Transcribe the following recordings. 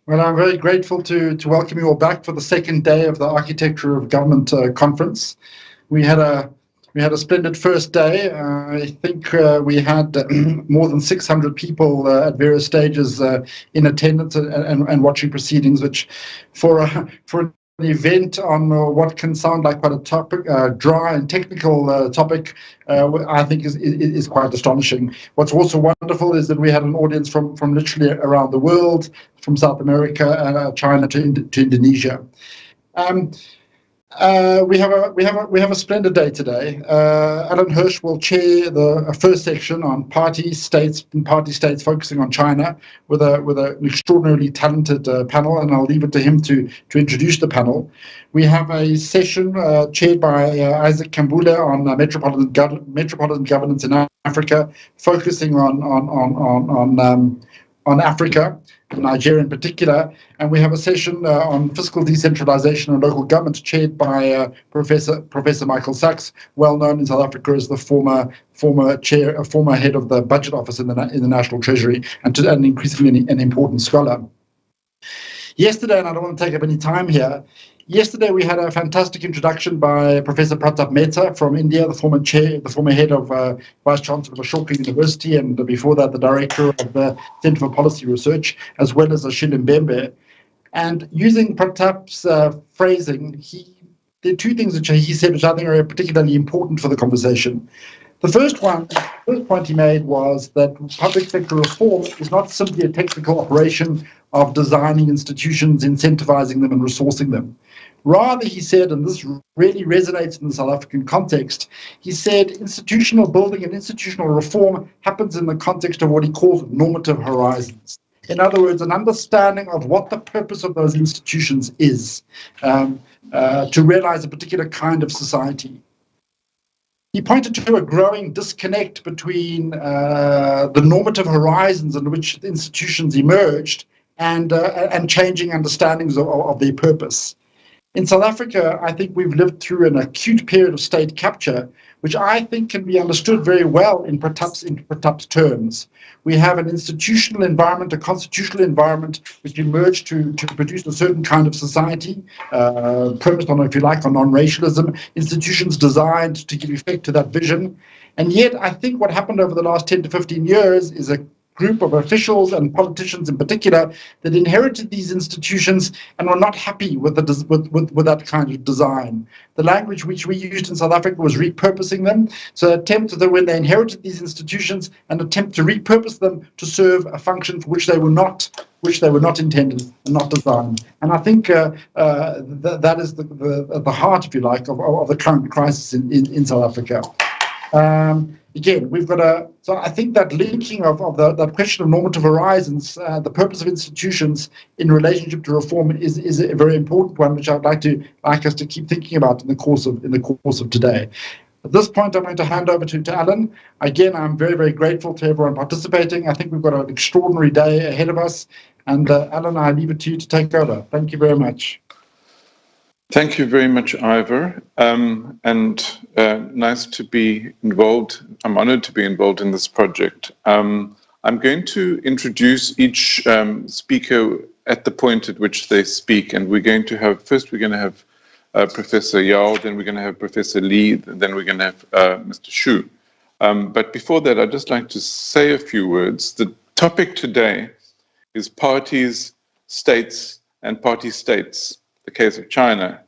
Well, I'm very grateful to welcome you all back for the second day of the Architecture of Government conference. We had a splendid first day. I think we had more than 600 people at various stages in attendance and watching proceedings, which for an event on what can sound like quite a topic, dry and technical topic, I think is quite astonishing. What's also wonderful is that we had an audience from literally around the world, from South America, China to Indonesia. We have a splendid day today. Alan Hirsch will chair the first section on party states, focusing on China, with an extraordinarily talented panel, and I'll leave it to him to introduce the panel. We have a session chaired by Isaac Kambule on metropolitan governance in Africa, focusing on Africa, Nigeria in particular, and we have a session on fiscal decentralization and local government chaired by Professor Michael Sachs, well known in South Africa as the former head of the budget office in the National Treasury, and increasingly an important scholar. Yesterday, and I don't want to take up any time here, yesterday we had a fantastic introduction by Professor Pratap Mehta from India, the former head of Vice Chancellor of Ashoka University, and before that the director of the Centre for Policy Research, as well as Ashil Mbembe. And using Pratap's phrasing, there are two things which he said which I think are particularly important for the conversation. The first point he made was that public sector reform is not simply a technical operation of designing institutions, incentivizing them, and resourcing them. Rather, he said, and this really resonates in the South African context, he said institutional building and institutional reform happens in the context of what he calls normative horizons. In other words, an understanding of what the purpose of those institutions is, to realize a particular kind of society. He pointed to a growing disconnect between the normative horizons in which institutions emerged and changing understandings of their purpose. In South Africa, I think we've lived through an acute period of state capture, which I think can be understood very well in Pratap's terms. We have an institutional environment, a constitutional environment, which emerged to produce a certain kind of society, premised on, if you like, on non-racialism, institutions designed to give effect to that vision. And yet, I think what happened over the last 10 to 15 years is a group of officials and politicians in particular that inherited these institutions and were not happy with that kind of design. The language which we used in South Africa was repurposing them. So attempt that when they inherited these institutions, an attempt to repurpose them to serve a function for which they were not intended and not designed. And I think that is the heart, if you like, of the current crisis in South Africa. Again, we've got so I think that linking of that question of normative horizons, the purpose of institutions in relationship to reform is a very important one, which I'd like us to keep thinking about in the course of today. At this point, I'm going to hand over to Alan. Again, I'm very, very grateful to everyone participating. I think we've got an extraordinary day ahead of us. And Alan, I leave it to you to take over. Thank you very much. Thank you very much, Ivor, and nice to be involved. I'm honored to be involved in this project. I'm going to introduce each speaker at the point at which they speak, and we're going to have Professor Yao, then we're going to have Professor Lee, then we're going to have Mr. Hsu. But before that, I'd just like to say a few words. The topic today is parties, states, and party states. The case of China,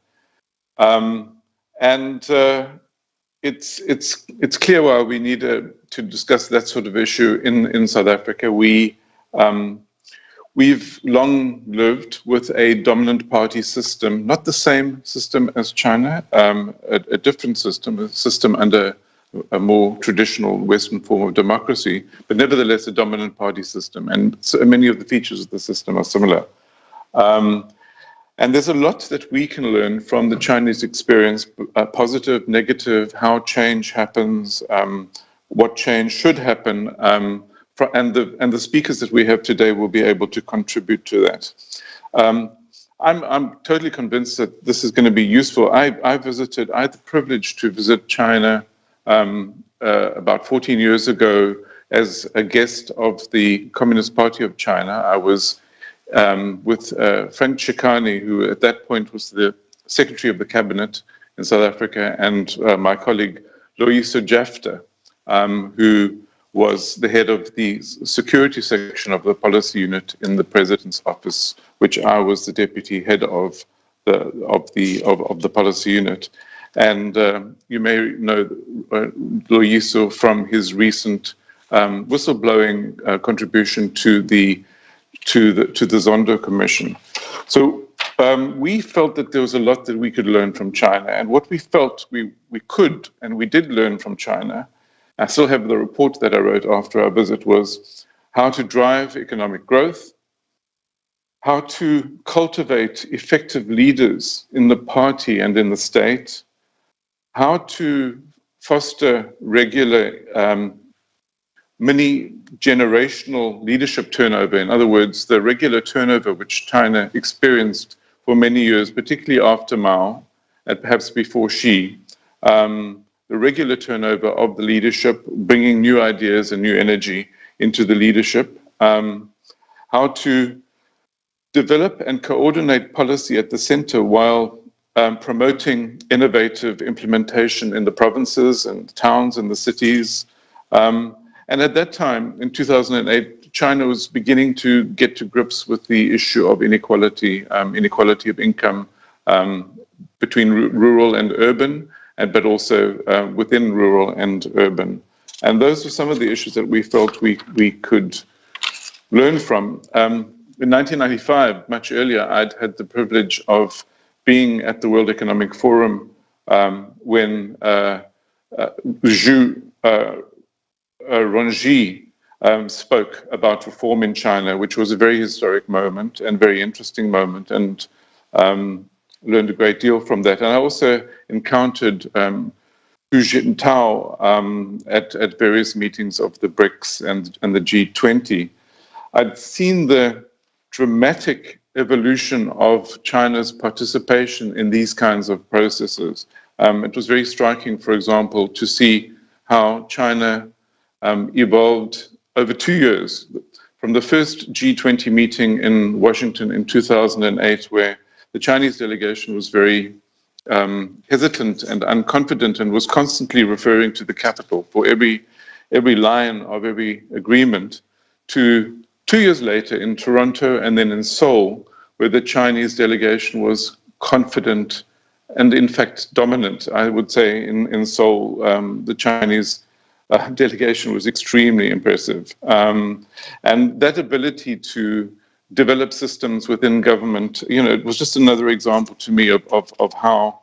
it's clear why we need to discuss that sort of issue in South Africa. We've long lived with a dominant party system, not the same system as China, a different system, a system under a more traditional Western form of democracy, but nevertheless a dominant party system, and so many of the features of the system are similar. And there's a lot that we can learn from the Chinese experience, positive, negative, how change happens, what change should happen, and the speakers that we have today will be able to contribute to that. I'm totally convinced that this is going to be useful. I had the privilege to visit China about 14 years ago as a guest of the Communist Party of China. I was with Frank Chikane, who at that point was the Secretary of the Cabinet in South Africa, and my colleague Loyiso Jafta, who was the head of the security section of the policy unit in the President's office, which I was the deputy head of the policy unit. And you may know Loyiso from his recent whistleblowing contribution to the Zondo Commission. So we felt that there was a lot that we could learn from China, and what we felt we could and we did learn from China, I still have the report that I wrote after our visit, was how to drive economic growth, how to cultivate effective leaders in the party and in the state, how to foster regular many-generational leadership turnover. In other words, the regular turnover which China experienced for many years, particularly after Mao and perhaps before Xi, the regular turnover of the leadership, bringing new ideas and new energy into the leadership, how to develop and coordinate policy at the center while promoting innovative implementation in the provinces and the towns and the cities. And at that time, in 2008, China was beginning to get to grips with the issue of inequality, inequality of income between rural and urban, but also within rural and urban. And those were some of the issues that we felt we could learn from. In 1995, much earlier, I'd had the privilege of being at the World Economic Forum when Zhu Rongji spoke about reform in China, which was a very historic moment and very interesting moment, and learned a great deal from that. And I also encountered Hu Jintao at various meetings of the BRICS and the G20. I'd seen the dramatic evolution of China's participation in these kinds of processes. It was very striking, for example, to see how China evolved over 2 years, from the first G20 meeting in Washington in 2008, where the Chinese delegation was very hesitant and unconfident and was constantly referring to the capital for every line of every agreement, to 2 years later in Toronto and then in Seoul, where the Chinese delegation was confident and in fact dominant. I would say in Seoul, the Chinese delegation was extremely impressive. And that ability to develop systems within government, it was just another example to me of how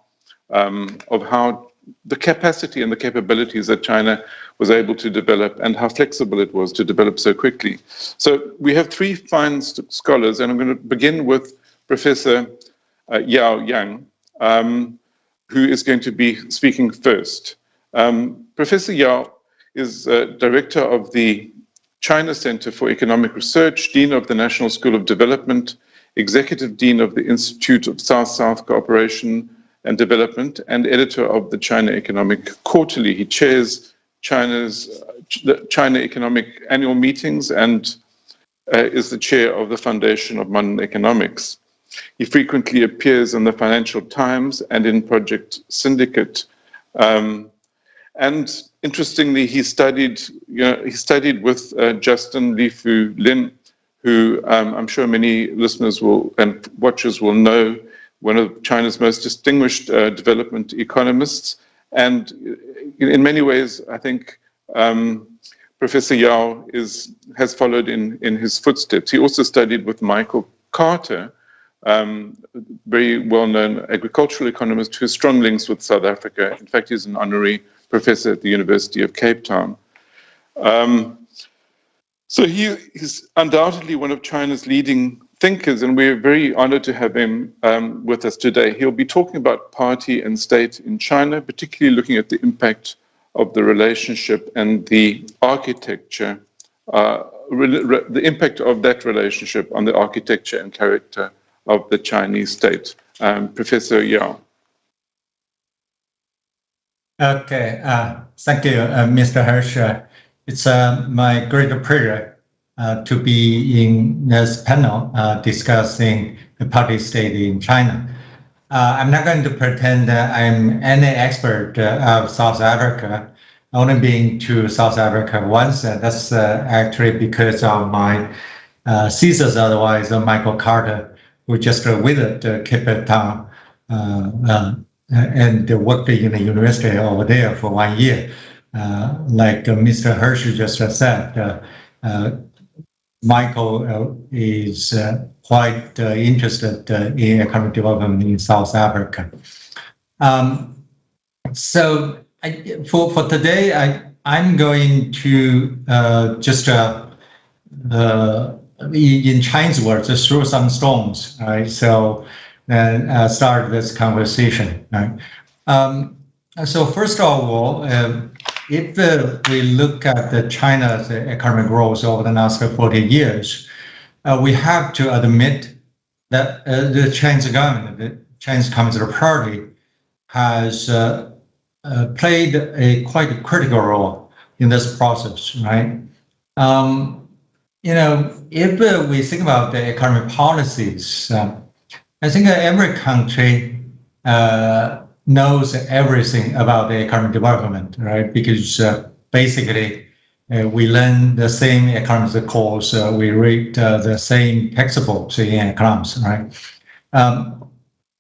the capacity and the capabilities that China was able to develop and how flexible it was to develop so quickly. So we have three fine scholars, and I'm going to begin with Professor Yao Yang, who is going to be speaking first. Professor Yao is director of the China Center for Economic Research, Dean of the National School of Development, Executive Dean of the Institute of South-South Cooperation and Development, and editor of the China Economic Quarterly. He chairs the China Economic Annual Meetings and is the chair of the Foundation of Modern Economics. He frequently appears in the Financial Times and in Project Syndicate. And interestingly, he studied with Justin Lifu Lin, who I'm sure many listeners and watchers will know, one of China's most distinguished development economists. And in many ways, I think Professor Yao has followed in his footsteps. He also studied with Michael Carter, very well-known agricultural economist who has strong links with South Africa. In fact, he's an honorary professor at the University of Cape Town. So he's undoubtedly one of China's leading thinkers, and we're very honored to have him with us today. He'll be talking about party and state in China, particularly looking at the impact of the relationship and the architecture, the impact of that relationship on the architecture and character of the Chinese state. Professor Yao. Okay, thank you, Mr. Hirsch. It's my great pleasure to be in this panel discussing the party state in China. I'm not going to pretend that I'm any expert of South Africa. Only been to South Africa once, and that's actually because of my thesis. Otherwise, Michael Carter, who just visited Cape Town and worked in the university over there for 1 year. Like Mr. Hirsch just said, Michael is quite interested in economic development in South Africa. So for today, I'm going to just in Chinese words, throw some stones, right? So then start this conversation, right? So first of all, if we look at China's economic growth over the last 40 years, we have to admit that the Chinese government, the Chinese Communist Party, has played a quite critical role in this process, right? You know, if we think about the economic policies, I think every country knows everything about the economic development, right? Because basically we learn the same economics course, we read the same textbooks in economics, right?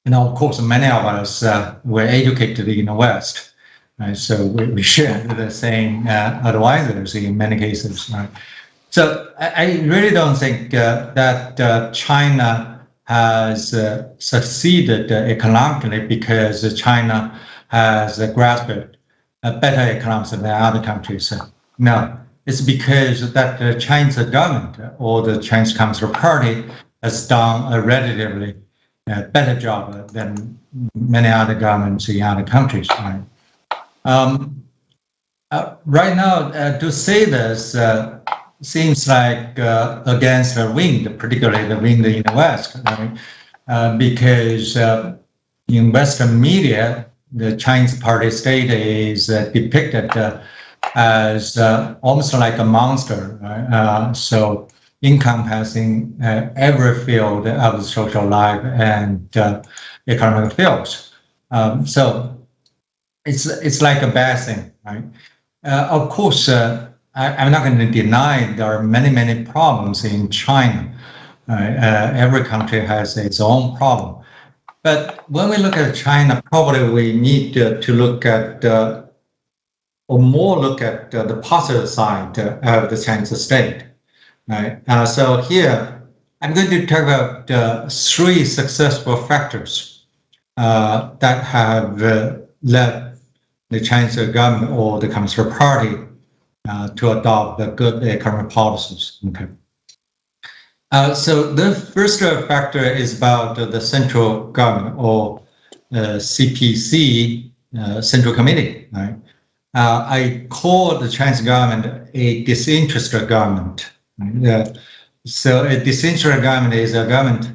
You know, of course, many of us were educated in the West, right? So we share the same advisors in many cases, right? So I really don't think that China has succeeded economically because China has grasped better economics than other countries. No, it's because that the Chinese government or the Chinese Communist Party has done a relatively better job than many other governments in other countries. Right, right now, to say this seems like against the wind, particularly the wind in the West, right? Because in Western media, the Chinese party state is depicted as almost like a monster, right? So encompassing every field of social life and economic fields. So it's like a bad thing, right? Of course, I'm not going to deny there are many problems in China. Every country has its own problem. But when we look at China, probably we need to look at, or more look at the positive side of the Chinese state. Right? So here, I'm going to talk about 3 successful factors that have led the Chinese government or the Communist Party to adopt the good economic policies. Okay. So the first factor is about the central government or CPC, Central Committee. Right? I call the Chinese government a disinterested government. Right? So a disinterested government is a government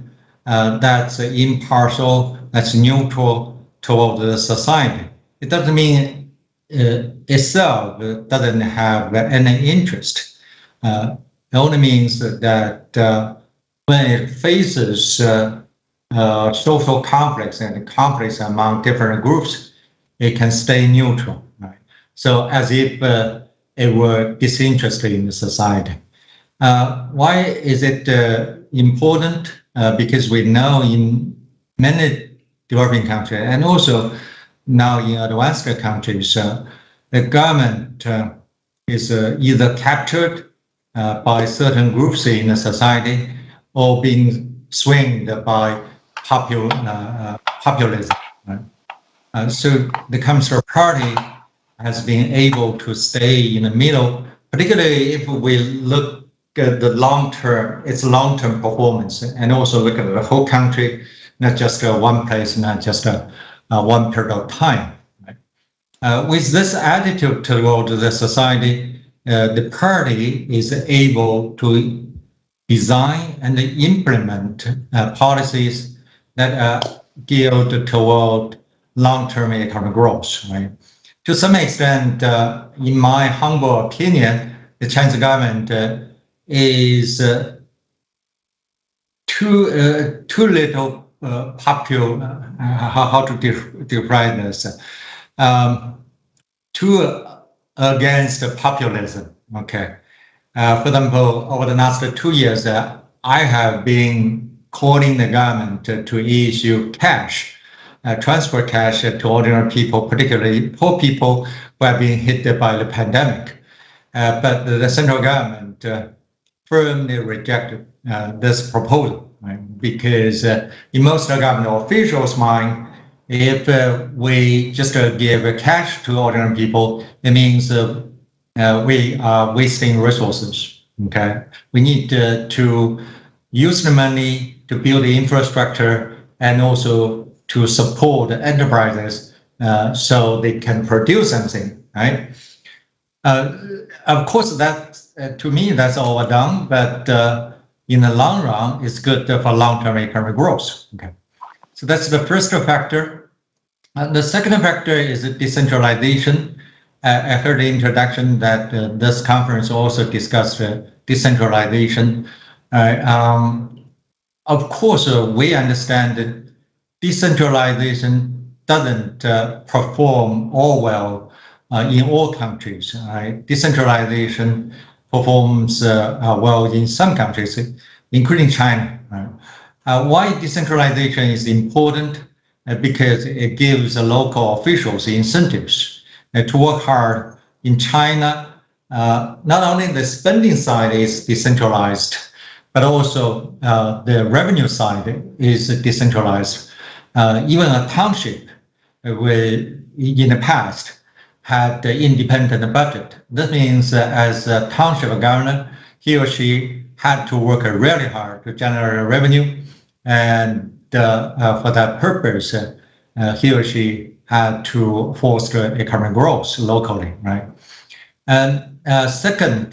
that's impartial, that's neutral toward the society. It doesn't mean itself doesn't have any interest. It only means that when it faces social conflicts and conflicts among different groups, it can stay neutral. Right? So as if it were disinterested in the society. Why is it important? Because we know in many developing countries and also now in advanced countries, the government is either captured by certain groups in the society or being swayed by populism. Right? So the Communist Party has been able to stay in the middle, particularly if we look at the its long-term performance and also look at the whole country, not just one place, not just one period of time. Right? With this attitude toward the society, the party is able to design and implement policies that are geared toward long-term economic growth. Right? To some extent, in my humble opinion, the Chinese government is too little popular. How to define this? Too against populism. Okay. For example, over the last 2 years, I have been calling the government to issue cash, transfer cash to ordinary people, particularly poor people who have been hit by the pandemic. But the central government firmly rejected this proposal, right? Because in most government officials' mind, if we just give cash to ordinary people, it means we are wasting resources. Okay, we need to use the money to build the infrastructure and also to support the enterprises so they can produce something, right? Of course, that to me that's overdone, but in the long run, it's good for long-term economic growth. Okay, so that's the first factor. The second factor is decentralization. I heard the introduction that this conference also discussed decentralization. Of course, we understand that decentralization doesn't perform all well in all countries. Right? Decentralization performs well in some countries, including China. Right? Why decentralization is important? Because it gives local officials incentives to work hard. In China, not only the spending side is decentralized, but also the revenue side is decentralized. Even a township in the past had the independent budget. That means as a township governor, he or she had to work really hard to generate revenue, and for that purpose, he or she had to foster economic growth locally, right? And second,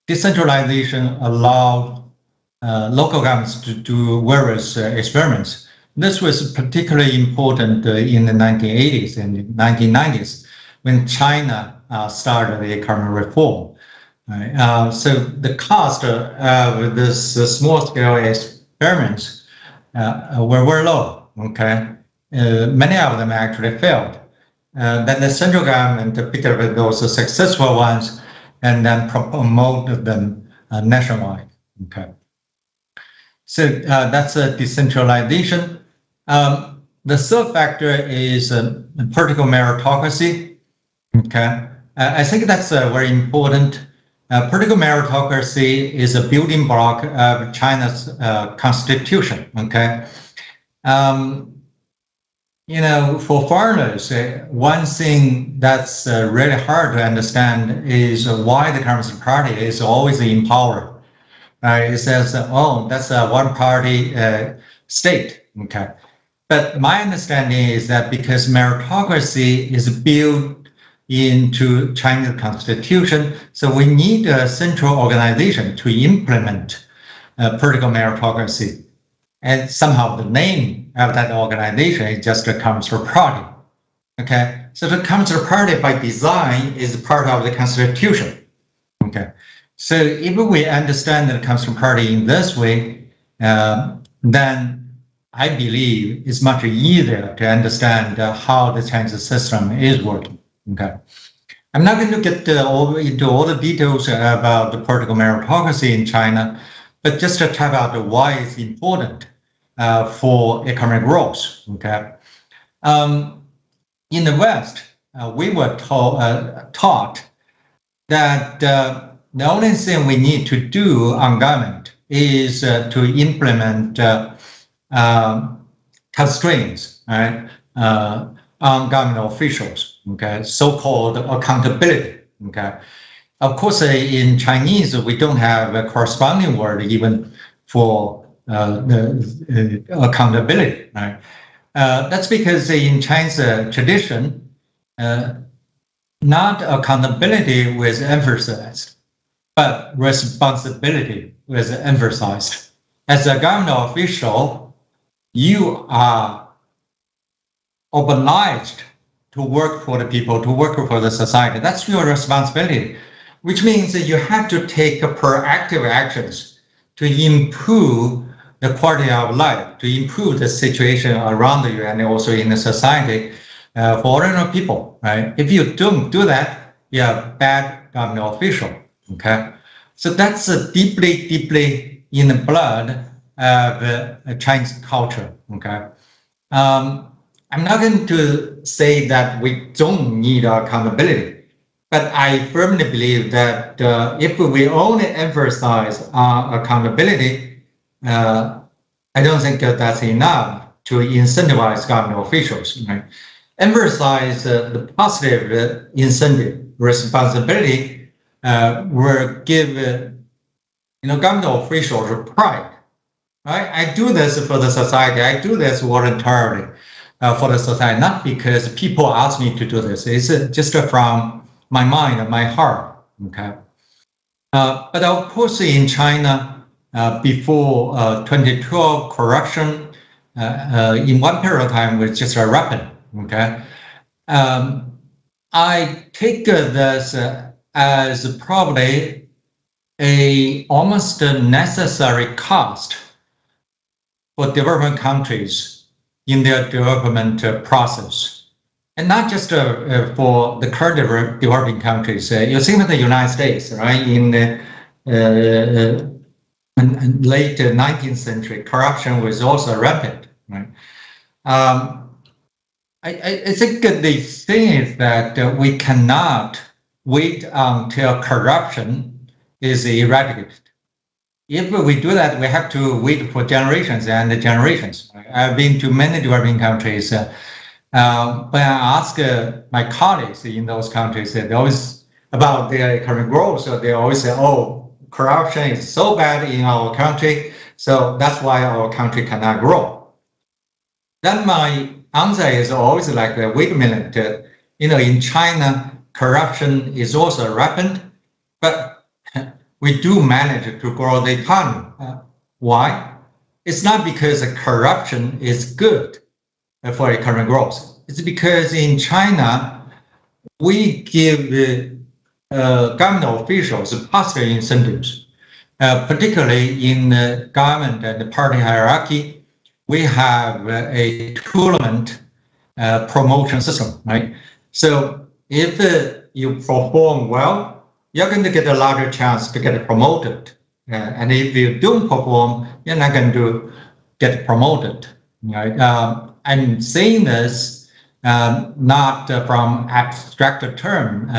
decentralization allowed local governments to do various experiments. This was particularly important in the 1980s and 1990s when China started the economic reform. Right? So the cost of this small-scale experiments were very low. Okay, many of them actually failed. Then the central government picked up those successful ones and then promoted them nationwide. Okay. So that's a decentralization. The third factor is political meritocracy. Okay, I think that's very important. Political meritocracy is a building block of China's constitution. Okay, you know, for foreigners, one thing that's really hard to understand is why the Communist Party is always in power. It says, oh, that's a one-party state. Okay, but my understanding is that because meritocracy is built into China's constitution, so we need a central organization to implement political meritocracy. And somehow the name of that organization is just a Communist Party. Okay, so the Communist Party by design is part of the constitution. Okay, so if we understand the Communist Party in this way, then I believe it's much easier to understand how the Chinese system is working. Okay, I'm not going to get into all the details about the political meritocracy in China, but just to talk about why it's important for economic growth. Okay, in the West, we were taught that the only thing we need to do on government is to implement constraints, right, on government officials. Okay, so-called accountability. Okay, of course, in Chinese we don't have a corresponding word even for the accountability. Right, that's because in Chinese tradition, not accountability was emphasized, but responsibility was emphasized. As a government official, you are obliged to work for the people, to work for the society. That's your responsibility. which means that you have to take proactive actions to improve the quality of life, to improve the situation around you and also in the society for ordinary people, right? If you don't do that, you're a bad government official, okay? So that's deeply, deeply in the blood of Chinese culture, okay? I'm not going to say that we don't need accountability, but I firmly believe that if we only emphasize accountability, I don't think that's enough to incentivize government officials. Right? Emphasize the positive incentive, responsibility will give government officials pride. Right? I do this for the society. I do this voluntarily for the society, not because people ask me to do this. It's just from my mind and my heart. Okay. But of course, in China, before 2012, corruption in one period of time was just rapid. Okay. I take this as probably a almost necessary cost for developing countries in their development process, and not just for the current developing countries. You think of the United States, right? In the late 19th century, corruption was also rampant, right? I think the thing is that we cannot wait until corruption is eradicated. If we do that, we have to wait for generations and generations. I've been to many developing countries. When I ask my colleagues in those countries, they always about their economic growth, so they always say, "Oh, corruption is so bad in our country, so that's why our country cannot grow." Then my answer is always like, "Wait a minute, in China, corruption is also rampant, but we do manage to grow the economy. Why? It's not because corruption is good for economic growth. It's because in China, we give government officials positive incentives, particularly in the government and the party hierarchy. We have a tournament promotion system, right? So if you perform well, you're going to get a larger chance to get promoted. And if you don't perform, you're not going to get promoted. Right? I'm saying this not from abstract term.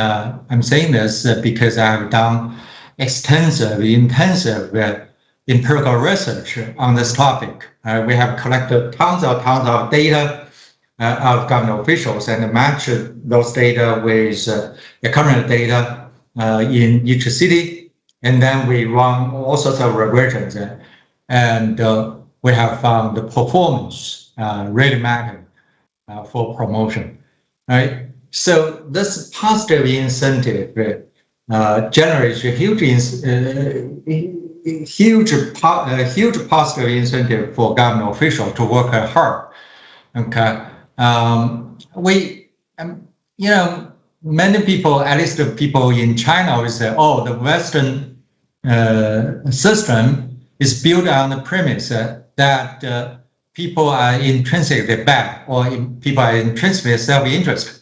I'm saying this because I have done extensive, intensive empirical research on this topic. We have collected tons of data of government officials and matched those data with economic data in each city, and then we run all sorts of regressions, and we have found the performance really matter for promotion, right? So this positive incentive generates a huge positive incentive for government officials to work hard. Okay, many people, at least the people in China, always say, "Oh, the Western system is built on the premise that people are intrinsically bad, or people are intrinsically self-interested,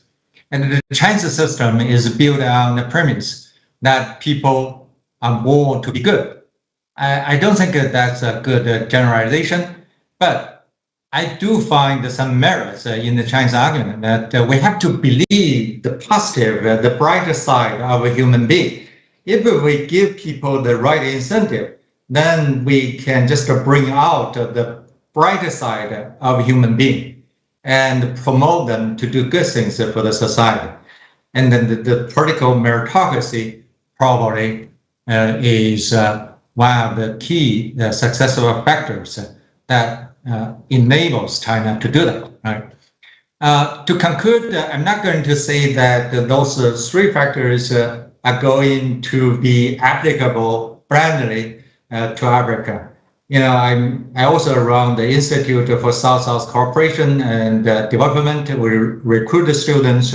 and the Chinese system is built on the premise that people are born to be good." I don't think that's a good generalization, but I do find some merits in the Chinese argument that we have to believe the positive, the brighter side of a human being. If we give people the right incentive, then we can just bring out the brighter side of a human being and promote them to do good things for the society. And then the political meritocracy probably is one of the key successful factors that enables China to do that. Right? To conclude, I'm not going to say that those three factors are going to be applicable blindly to Africa. I also run the Institute for South-South Cooperation and Development. We recruit the students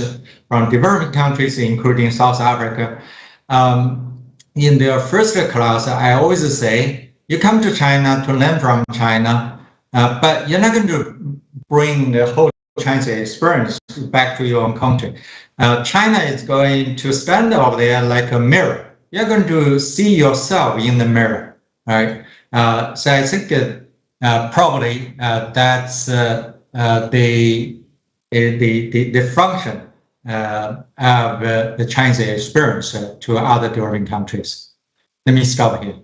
from developing countries, including South Africa. in their first class, I always say, you come to China to learn from China, but you're not going to bring the whole Chinese experience back to your own country. China is going to stand over there like a mirror. You're going to see yourself in the mirror, right? So I think probably that's the function of the Chinese experience to other developing countries. Let me stop here.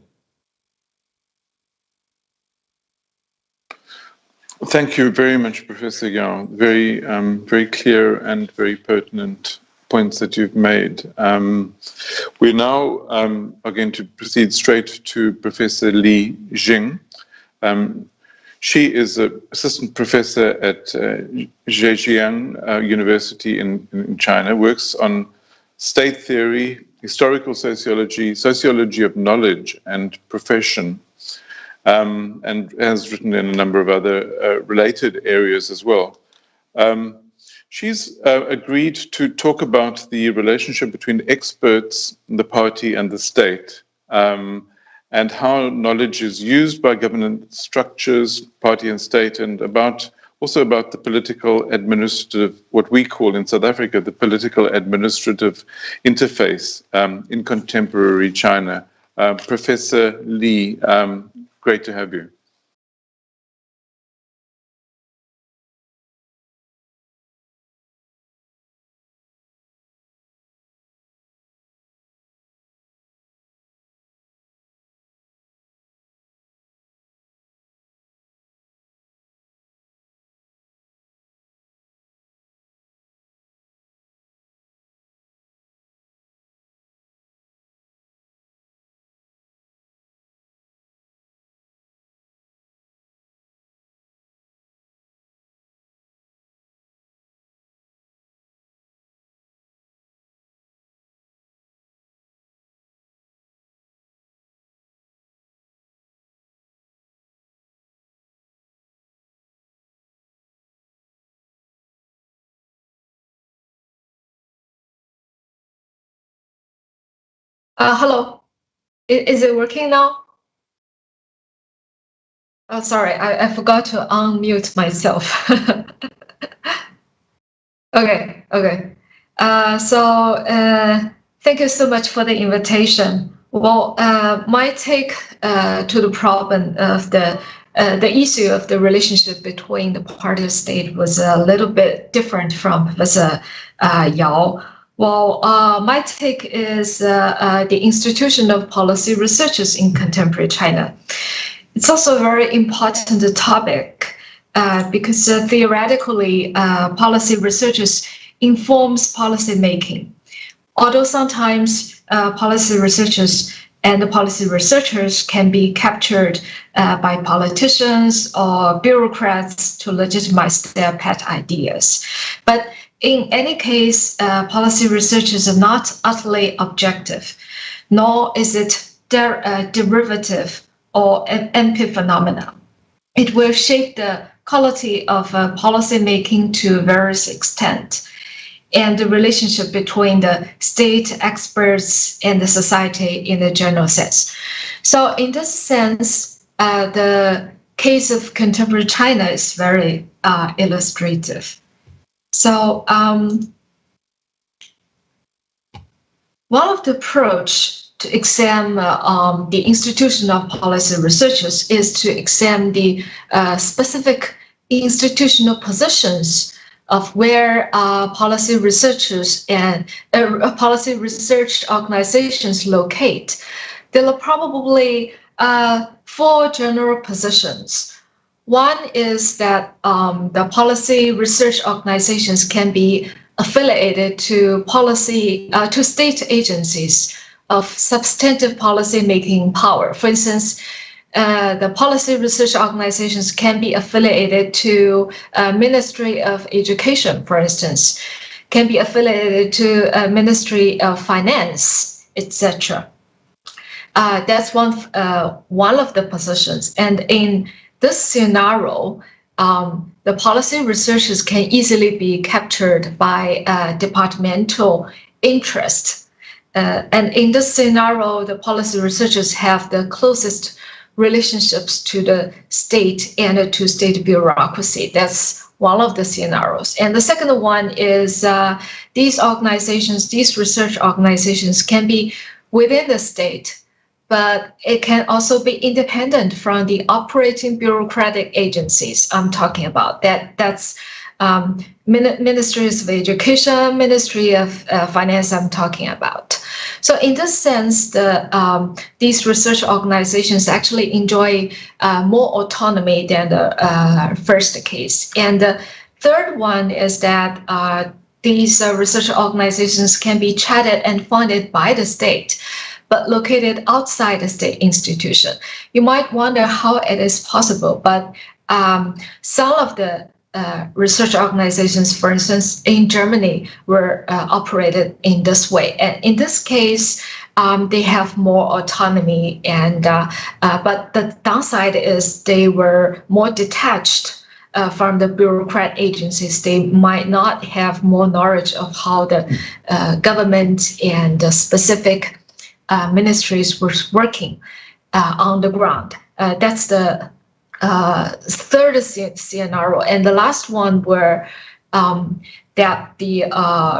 Thank you very much, Professor Yao. Very, very clear and very pertinent points that you've made. We now are going to proceed straight to Professor Li Jing. She is an assistant professor at Zhejiang University in China, works on state theory, historical sociology, sociology of knowledge and profession, and has written in a number of other related areas as well. She's agreed to talk about the relationship between experts, the party, and the state, and how knowledge is used by government structures, party and state, and also about the political administrative, what we call in South Africa, the political administrative interface in contemporary China. Professor Li, great to have you. Hello, is it working now? Oh, sorry, I forgot to unmute myself. Okay. Thank you so much for the invitation. Well, my take to the problem of the issue of the relationship between the party and state was a little bit different from Professor Yao. Well, my take is the institution of policy researchers in contemporary China. It's also a very important topic because theoretically, policy researchers informs policy making. Although sometimes policy researchers and the policy researchers can be captured by politicians or bureaucrats to legitimize their pet ideas. But in any case, policy researchers are not utterly objective, nor is it derivative or an epiphenomenon. It will shape the quality of policy making to various extent, and the relationship between the state experts and the society in the general sense. So in this sense, the case of contemporary China is very illustrative. So one of the approach to examine the institution of policy researchers is to examine the specific institutional positions of where policy researchers and policy research organizations locate. There are probably 4 general positions. One is that the policy research organizations can be affiliated to state agencies of substantive policy making power. For instance, the policy research organizations can be affiliated to Ministry of Education, for instance, can be affiliated to Ministry of Finance, etc. That's one of the positions. And in this scenario, the policy researchers can easily be captured by departmental interest. and in this scenario, the policy researchers have the closest relationships to the state and to state bureaucracy. That's one of the scenarios. And the second one is these organizations, these research organizations can be within the state, but it can also be independent from the operating bureaucratic agencies I'm talking about. That's Ministries of Education, Ministry of Finance I'm talking about. So in this sense, these research organizations actually enjoy more autonomy than the first case. And the third one is that these research organizations can be chartered and funded by the state, but located outside the state institution. You might wonder how it is possible, but some of the research organizations, for instance, in Germany, were operated in this way. And in this case, they have more autonomy, and but the downside is they were more detached from the bureaucrat agencies. They might not have more knowledge of how the government and the specific ministries were working on the ground. That's the third scenario, and the last one where that the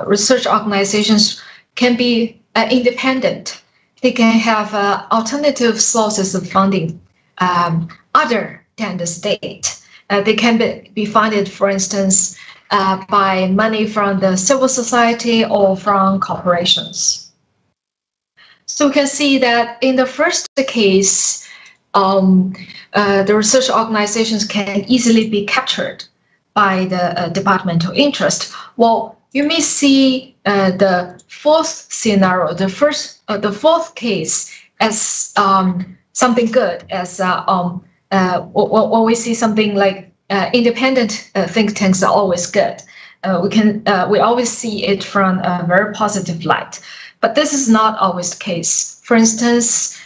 research organizations can be independent. They can have alternative sources of funding other than the state. They can be funded, for instance, by money from the civil society or from corporations. So we can see that in the first case, the research organizations can easily be captured by the departmental interest. Well, you may see the fourth scenario, the fourth case, as something good, as when we see something like independent think tanks are always good. We always see it from a very positive light, but this is not always the case. For instance,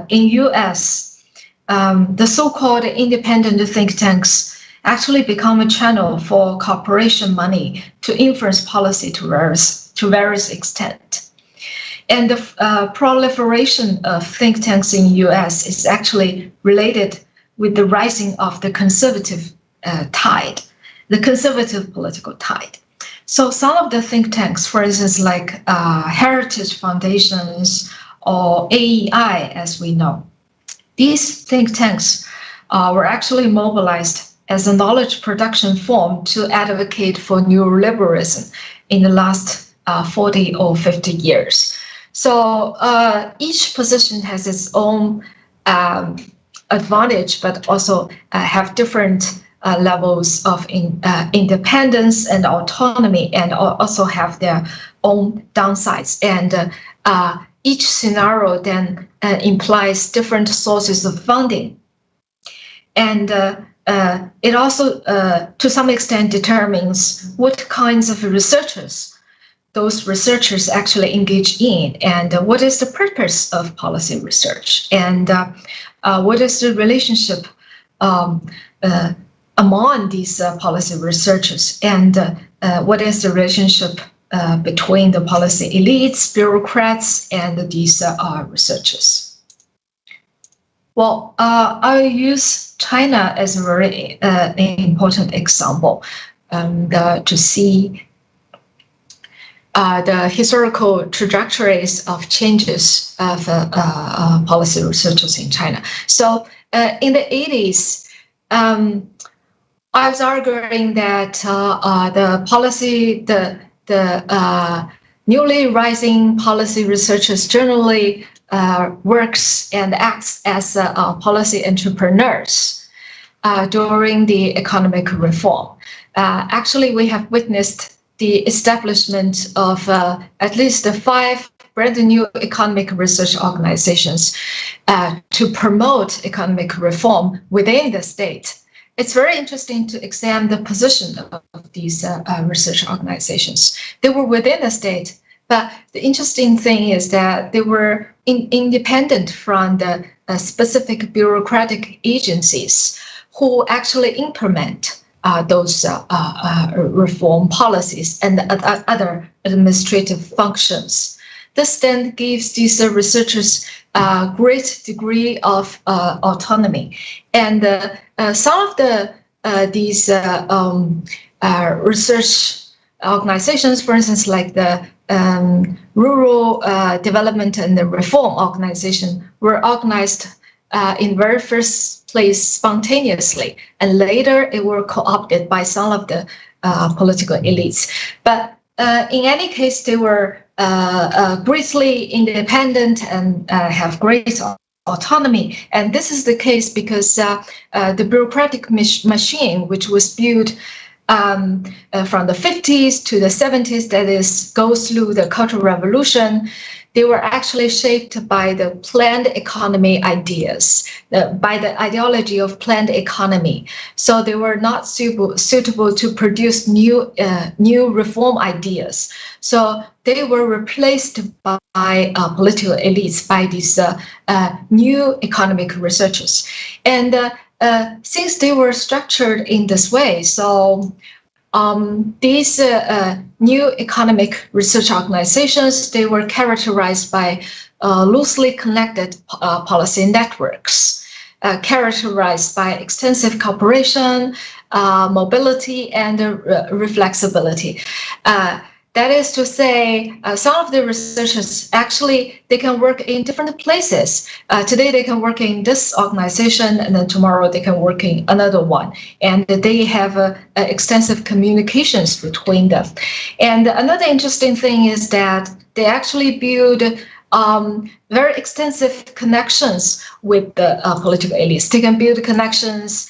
in US, the so-called independent think tanks actually become a channel for corporation money to influence policy to various extent. And the proliferation of think tanks in the US is actually related with the rising of the conservative tide, the conservative political tide. So some of the think tanks, for instance, like heritage foundations or AEI, as we know, these think tanks were actually mobilized as a knowledge production form to advocate for neoliberalism in the last 40 or 50 years. So each position has its own advantage, but also have different levels of independence and autonomy, and also have their own downsides. And each scenario then implies different sources of funding. And it also, to some extent, determines what kinds of researchers those researchers actually engage in, and what is the purpose of policy research, and what is the relationship among these policy researchers, and what is the relationship between the policy elites, bureaucrats, and these researchers. Well, I'll use China as a very important example to see the historical trajectories of changes of policy researchers in China. So in the 80s, I was arguing that the newly rising policy researchers generally works and acts as policy entrepreneurs during the economic reform. Actually, we have witnessed the establishment of at least 5 brand new economic research organizations to promote economic reform within the state. It's very interesting to examine the position of these research organizations. They were within the state, but the interesting thing is that they were independent from the specific bureaucratic agencies who actually implement those reform policies and other administrative functions. this then gives these researchers a great degree of autonomy. And some of these research organizations, for instance, like the Rural Development and the Reform Organization, were organized in very first place spontaneously, and later it were co-opted by some of the political elites. But in any case, they were greatly independent and have great autonomy. And this is the case because the bureaucratic machine, which was built from the 50s to the 70s, that is, goes through the Cultural Revolution, they were actually shaped by the planned economy ideas, by the ideology of planned economy. So they were not suitable to produce new reform ideas. So they were replaced by political elites, by these new economic researchers. And since they were structured in this way, so these new economic research organizations, they were characterized by loosely connected policy networks, characterized by extensive cooperation, mobility, and reflexibility. That is to say, some of the researchers actually, they can work in different places. Today they can work in this organization, and then tomorrow they can work in another one. And they have extensive communications between them. And another interesting thing is that they actually build very extensive connections with the political elites. They can build connections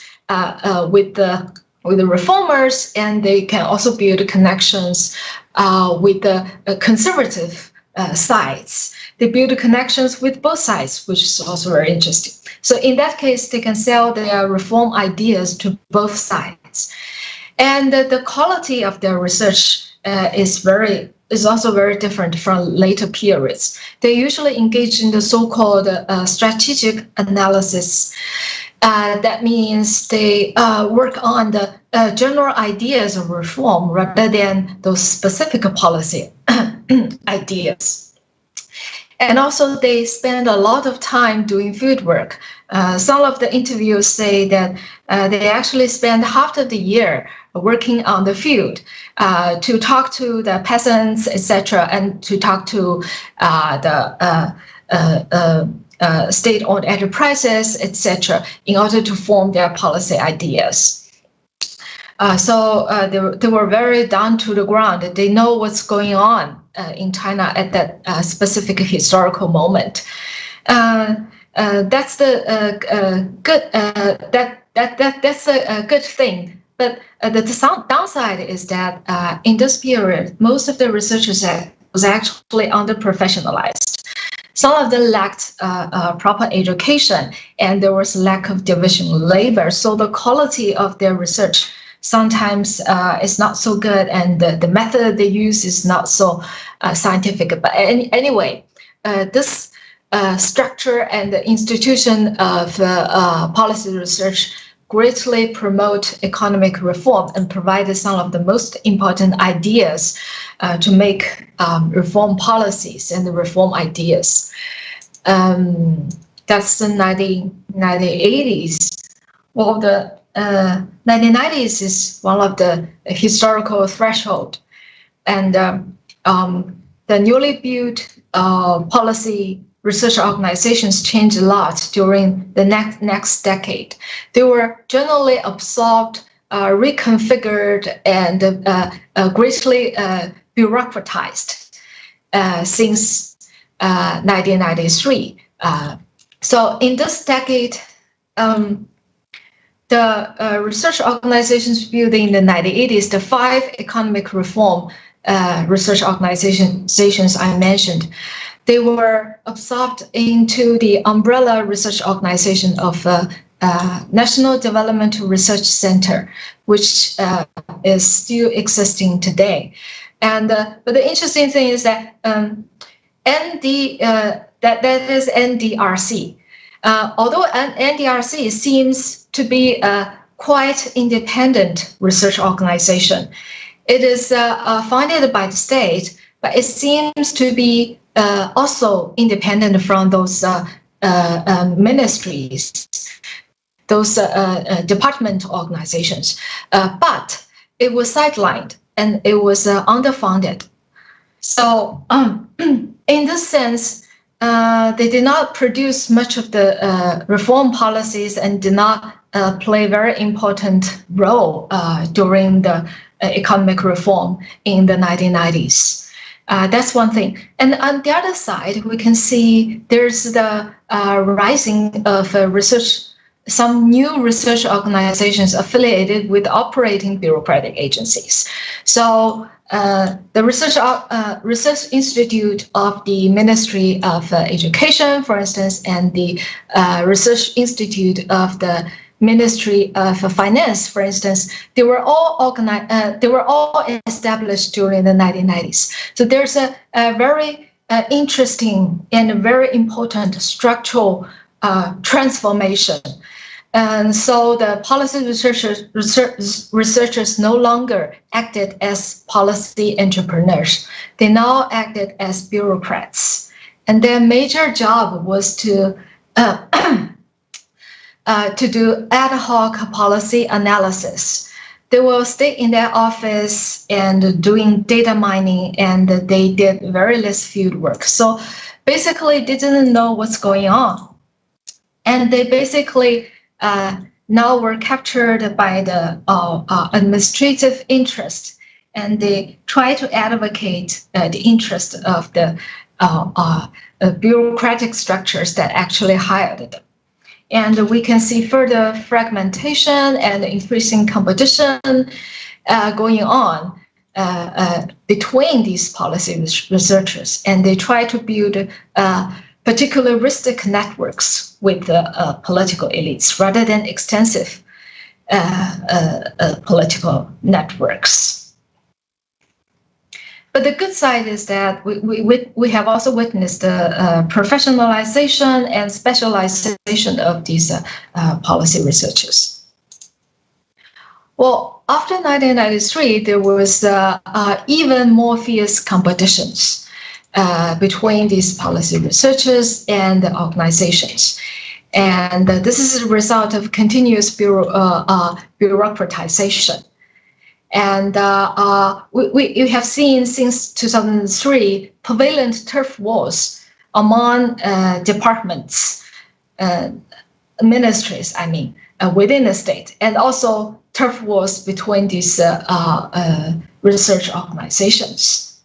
with the reformers, and they can also build connections with the conservative sides. They build connections with both sides, which is also very interesting. So in that case, they can sell their reform ideas to both sides. And the quality of their research is also very different from later periods. They usually engage in the so-called strategic analysis. That means they work on the general ideas of reform rather than those specific policy ideas. And also they spend a lot of time doing field work. Some of the interviews say that they actually spend half of the year working on the field to talk to the peasants, etc., and to talk to the state-owned enterprises, etc., in order to form their policy ideas. So they were very down to the ground. They know what's going on in China at that specific historical moment. That's the good. That's a good thing. But the downside is that in this period, most of the researchers was actually under-professionalized. Some of them lacked proper education, and there was lack of division labor. So the quality of their research sometimes is not so good, and the method they use is not so scientific. But anyway, this structure and the institution of policy research greatly promote economic reform and provide some of the most important ideas to make reform policies and the reform ideas. That's the 1980s. Well, the 1990s is one of the historical threshold, and the newly built policy research organizations changed a lot during the next decade. They were generally absorbed, reconfigured, and greatly bureaucratized since 1993. So in this decade, the research organizations built in the 1980s, the 5 economic reform research organizations I mentioned, they were absorbed into the umbrella research organization of National Developmental Research Center, which is still existing today. And but the interesting thing is that that is NDRC. Although NDRC seems to be a quite independent research organization, it is funded by the state, but it seems to be also independent from those ministries, those department organizations, but it was sidelined and it was underfunded. So in this sense, they did not produce much of the reform policies and did not play a very important role during the economic reform in the 1990s. That's one thing. And on the other side, we can see there's the rising of some new research organizations affiliated with operating bureaucratic agencies. So the Research Institute of the Ministry of Education, for instance, and the Research Institute of the Ministry of Finance, for instance, they were all established during the 1990s. So there's a very interesting and very important structural transformation. And so the policy researchers no longer acted as policy entrepreneurs. They now acted as bureaucrats. And their major job was to do ad hoc policy analysis. They will stay in their office and doing data mining, and they did very less field work. So basically, they didn't know what's going on. And they basically now were captured by the administrative interest, and they try to advocate the interest of the bureaucratic structures that actually hired them. And we can see further fragmentation and increasing competition going on between these policy researchers, and they try to build particularistic networks with political elites rather than extensive political networks. But the good side is that we have also witnessed the professionalization and specialization of these policy researchers. Well, after 1993, there was even more fierce competitions between these policy researchers and the organizations. And this is a result of continuous bureaucratization. And we have seen since 2003 prevalent turf wars among departments, ministries, within the state, and also turf wars between these research organizations.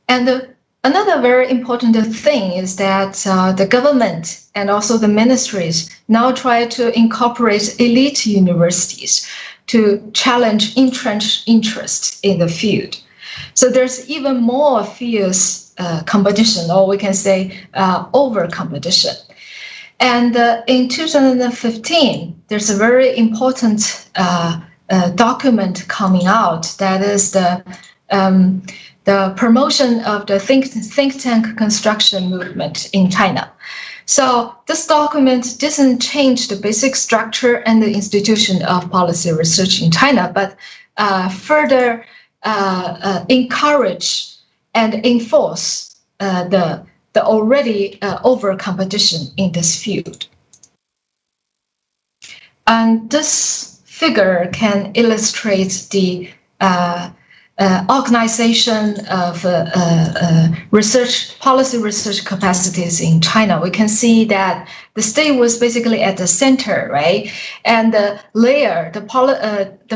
And another very important thing is that the government and also the ministries now try to incorporate elite universities to challenge entrenched interest in the field. So there's even more fierce competition, or we can say over competition. And in 2015, there's a very important document coming out, that is the promotion of the think tank construction movement in China. So this document doesn't change the basic structure and the institution of policy research in China, but further encourage and enforce the already over competition in this field. And this figure can illustrate the organization of policy research capacities in China. We can see that the state was basically at the center, right? And the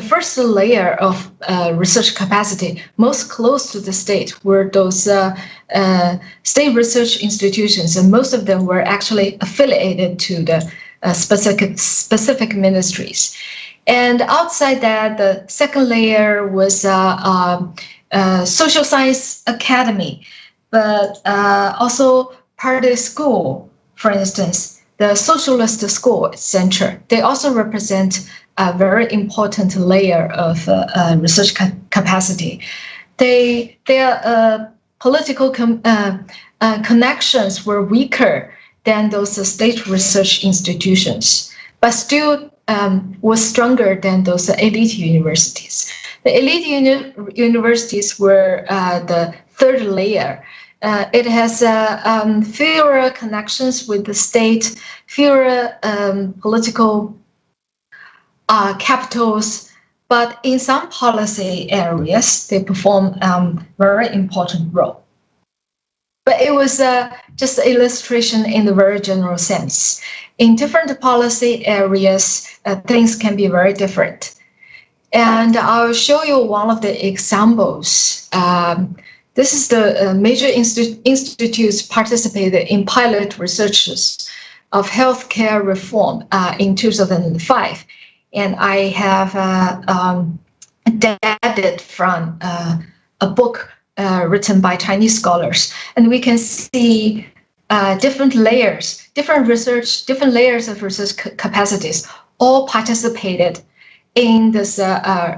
first layer of research capacity most close to the state were those state research institutions, and most of them were actually affiliated to the specific ministries. And outside that, the second layer was social science academy, but also party school, for instance, the socialist school center. They also represent a very important layer of research capacity. Their political connections were weaker than those state research institutions, but still was stronger than those elite universities. The elite universities were the third layer, it has fewer connections with the state, fewer political capitals, but in some policy areas, they perform very important role. But it was just an illustration in the very general sense. In different policy areas, things can be very different. And I'll show you one of the examples. This is the major institutes participated in pilot researches of healthcare reform in 2005. And I have adapted from a book written by Chinese scholars. And we can see different layers, different layers of research capacities all participated in this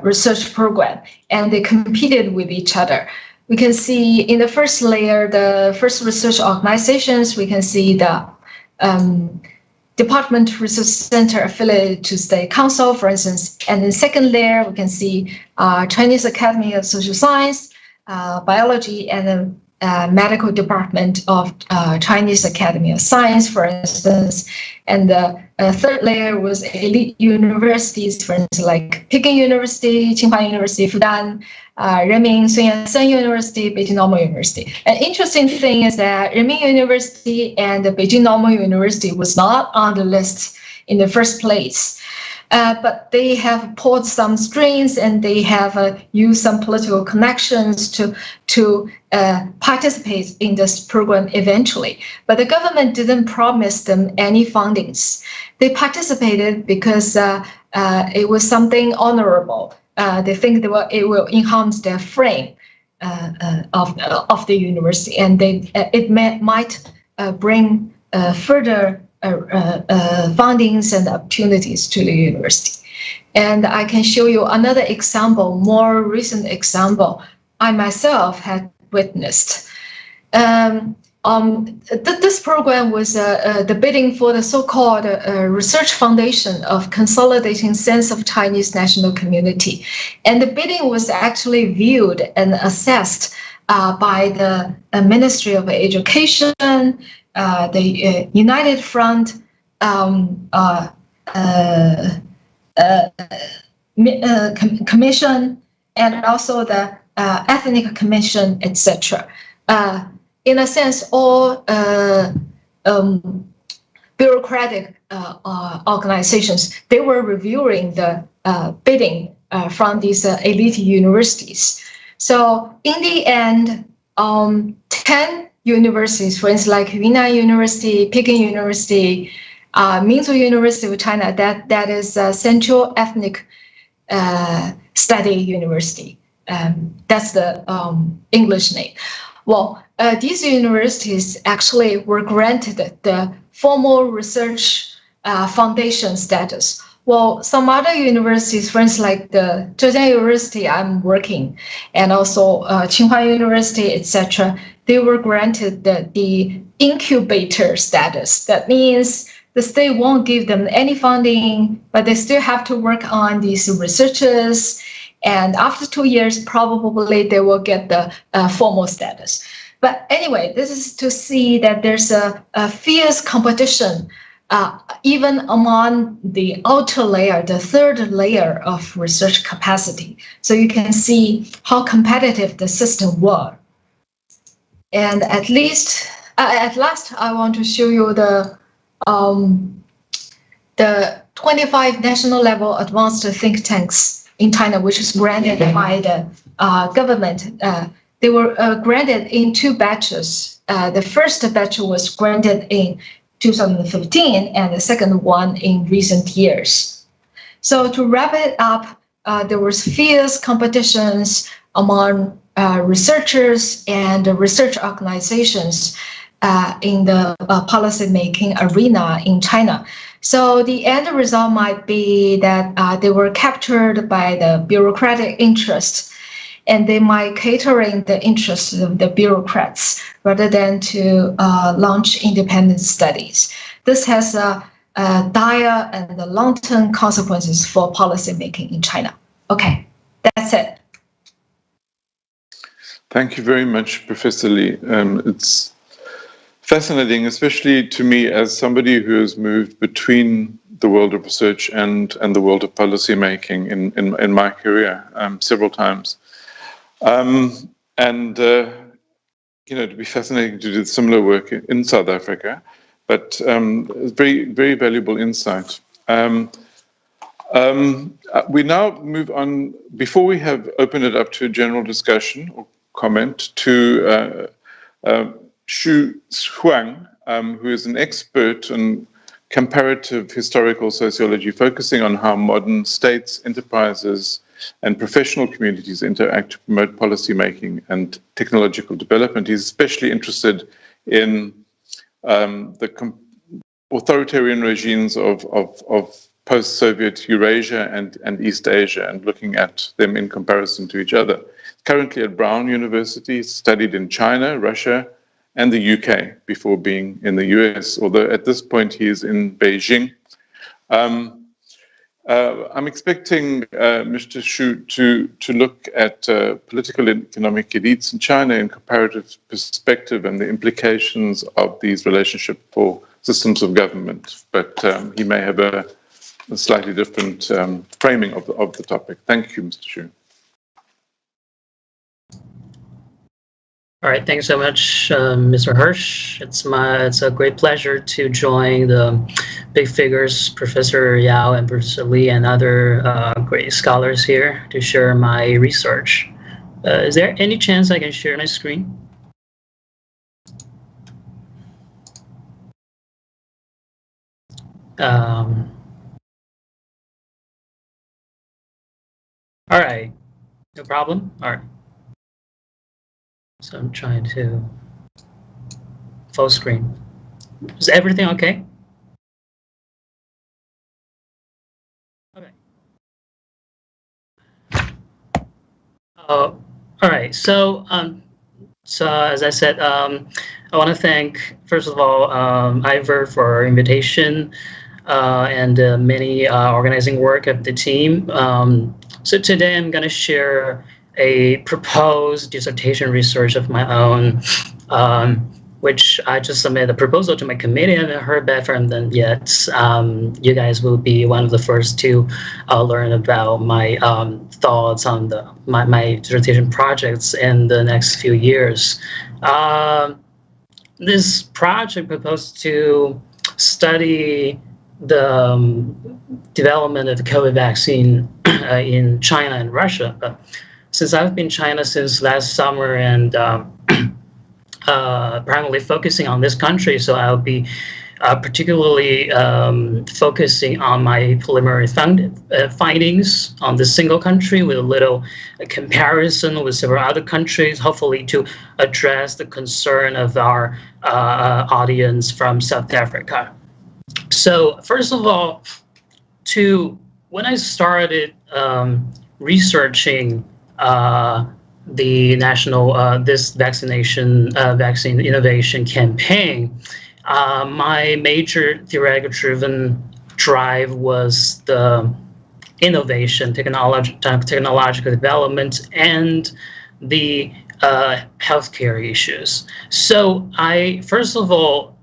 research program, and they competed with each other. We can see in the first layer, the first research organizations, we can see the Department Research Center affiliated to State Council, for instance. And in the second layer, we can see Chinese Academy of Social Science, Biology, and the Medical Department of Chinese Academy of Science, for instance. And the third layer was elite universities, for instance, like Peking University, Tsinghua University, Fudan, Renmin Sun Yat-sen University, Beijing Normal University. An interesting thing is that Renmin University and the Beijing Normal University was not on the list in the first place. But they have pulled some strings and they have used some political connections to participate in this program eventually. But the government didn't promise them any fundings. They participated because it was something honorable. They think it will enhance their frame of the university, and it might bring further fundings and opportunities to the university. And I can show you another example, more recent example I myself had witnessed. This program was the bidding for the so-called research foundation of consolidating sense of Chinese national community. And the bidding was actually viewed and assessed by the Ministry of Education, the United Front, Commission, and also the Ethnic Commission, etc. In a sense, all bureaucratic organizations, they were reviewing the bidding from these elite universities. So in the end, 10 universities, for instance, like Yunnan University, Peking University, Minzu University of China, that is Central Ethnic Study University. That's the English name. Well, these universities actually were granted the formal research foundation status. Well, some other universities, for instance, like the Zhejiang University I'm working, and also Tsinghua University, etc., they were granted the incubator status. That means the state won't give them any funding, but they still have to work on these researches. And after 2 years, probably they will get the formal status. But anyway, this is to see that there's a fierce competition even among the outer layer, the third layer of research capacity. So you can see how competitive the system was. And at last, I want to show you the 25 national level advanced think tanks in China, which is granted by the government. They were granted in 2 batches. The first batch was granted in 2015, and the second one in recent years. So to wrap it up, there was fierce competitions among researchers and research organizations in the policy-making arena in China. So the end result might be that they were captured by the bureaucratic interests, and they might catering the interests of the bureaucrats rather than to launch independent studies. This has dire and long-term consequences for policy making in China. Okay, that's it. Thank you very much, Professor Lee. It's fascinating, especially to me as somebody who has moved between the world of research and the world of policy making in my career several times. It'd be fascinating to do similar work in South Africa, but very, very valuable insight. We now move on, before we have opened it up to a general discussion or comment, to Hsu Huang, who is an expert in comparative historical sociology, focusing on how modern states, enterprises, and professional communities interact to promote policy making and technological development. He's especially interested in the authoritarian regimes of post-Soviet Eurasia and East Asia, and looking at them in comparison to each other. Currently at Brown University, studied in China, Russia, and the UK before being in the US, although at this point he is in Beijing. I'm expecting Mr. Hsu to look at political and economic elites in China in comparative perspective and the implications of these relationships for systems of government, but he may have a slightly different framing of the topic. Thank you, Mr. Hsu. All right, thanks so much, Mr. Hirsch. It's a great pleasure to join the big figures, Professor Yao and Professor Lee, and other great scholars here to share my research. Is there any chance I can share my screen? All right, no problem. All right. So I'm trying to full screen. Is everything okay? Okay. All right. So as I said, I want to thank, first of all, Ivor for our invitation and many organizing work of the team. So today I'm going to share a proposed dissertation research of my own, which I just submitted a proposal to my committee. I haven't heard back from them yet. You guys will be one of the first to learn about my thoughts on my dissertation projects in the next few years. This project proposed to study the development of the COVID vaccine in China and Russia. Since I've been in China since last summer and primarily focusing on this country, so I'll be particularly focusing on my preliminary findings on this single country with a little comparison with several other countries, hopefully to address the concern of our audience from South Africa. So first of all, when I started researching the national this vaccine innovation campaign, my major theoretical-driven drive was the innovation, technological development, and the healthcare issues. So I first of all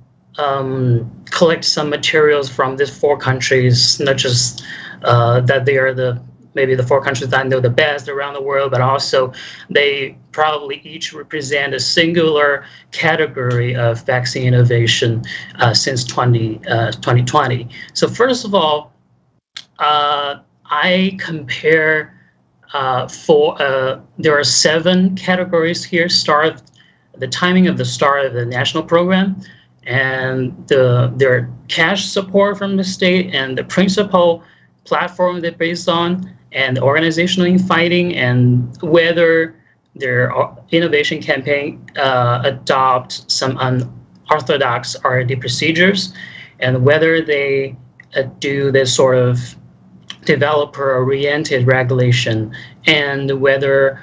collect some materials from these four countries, not just that they are maybe the four countries that I know the best around the world, but also they probably each represent a singular category of vaccine innovation since 2020. So first of all, I compare there are 7 categories here. The timing of the start of the national program, and their cash support from the state, and the principal platform they're based on, and organizational fighting, and whether their innovation campaign adopt some unorthodox R&D procedures, and whether they do this sort of developer-oriented regulation, and whether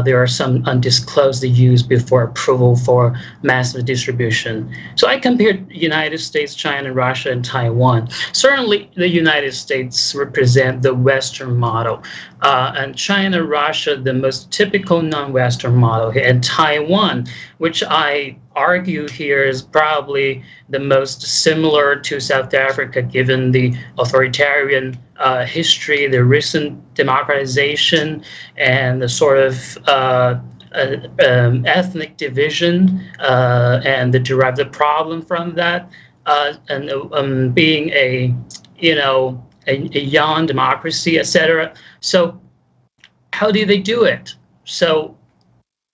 there are some undisclosed use before approval for massive distribution. So I compared United States, China, Russia, and Taiwan. Certainly, the United States represent the Western model, and China, Russia, the most typical non-Western model, and Taiwan, which I argue here is probably the most similar to South Africa, given the authoritarian history, the recent democratization, and the sort of ethnic division and the derived problem from that, and being a young democracy, etc. So how do they do it? So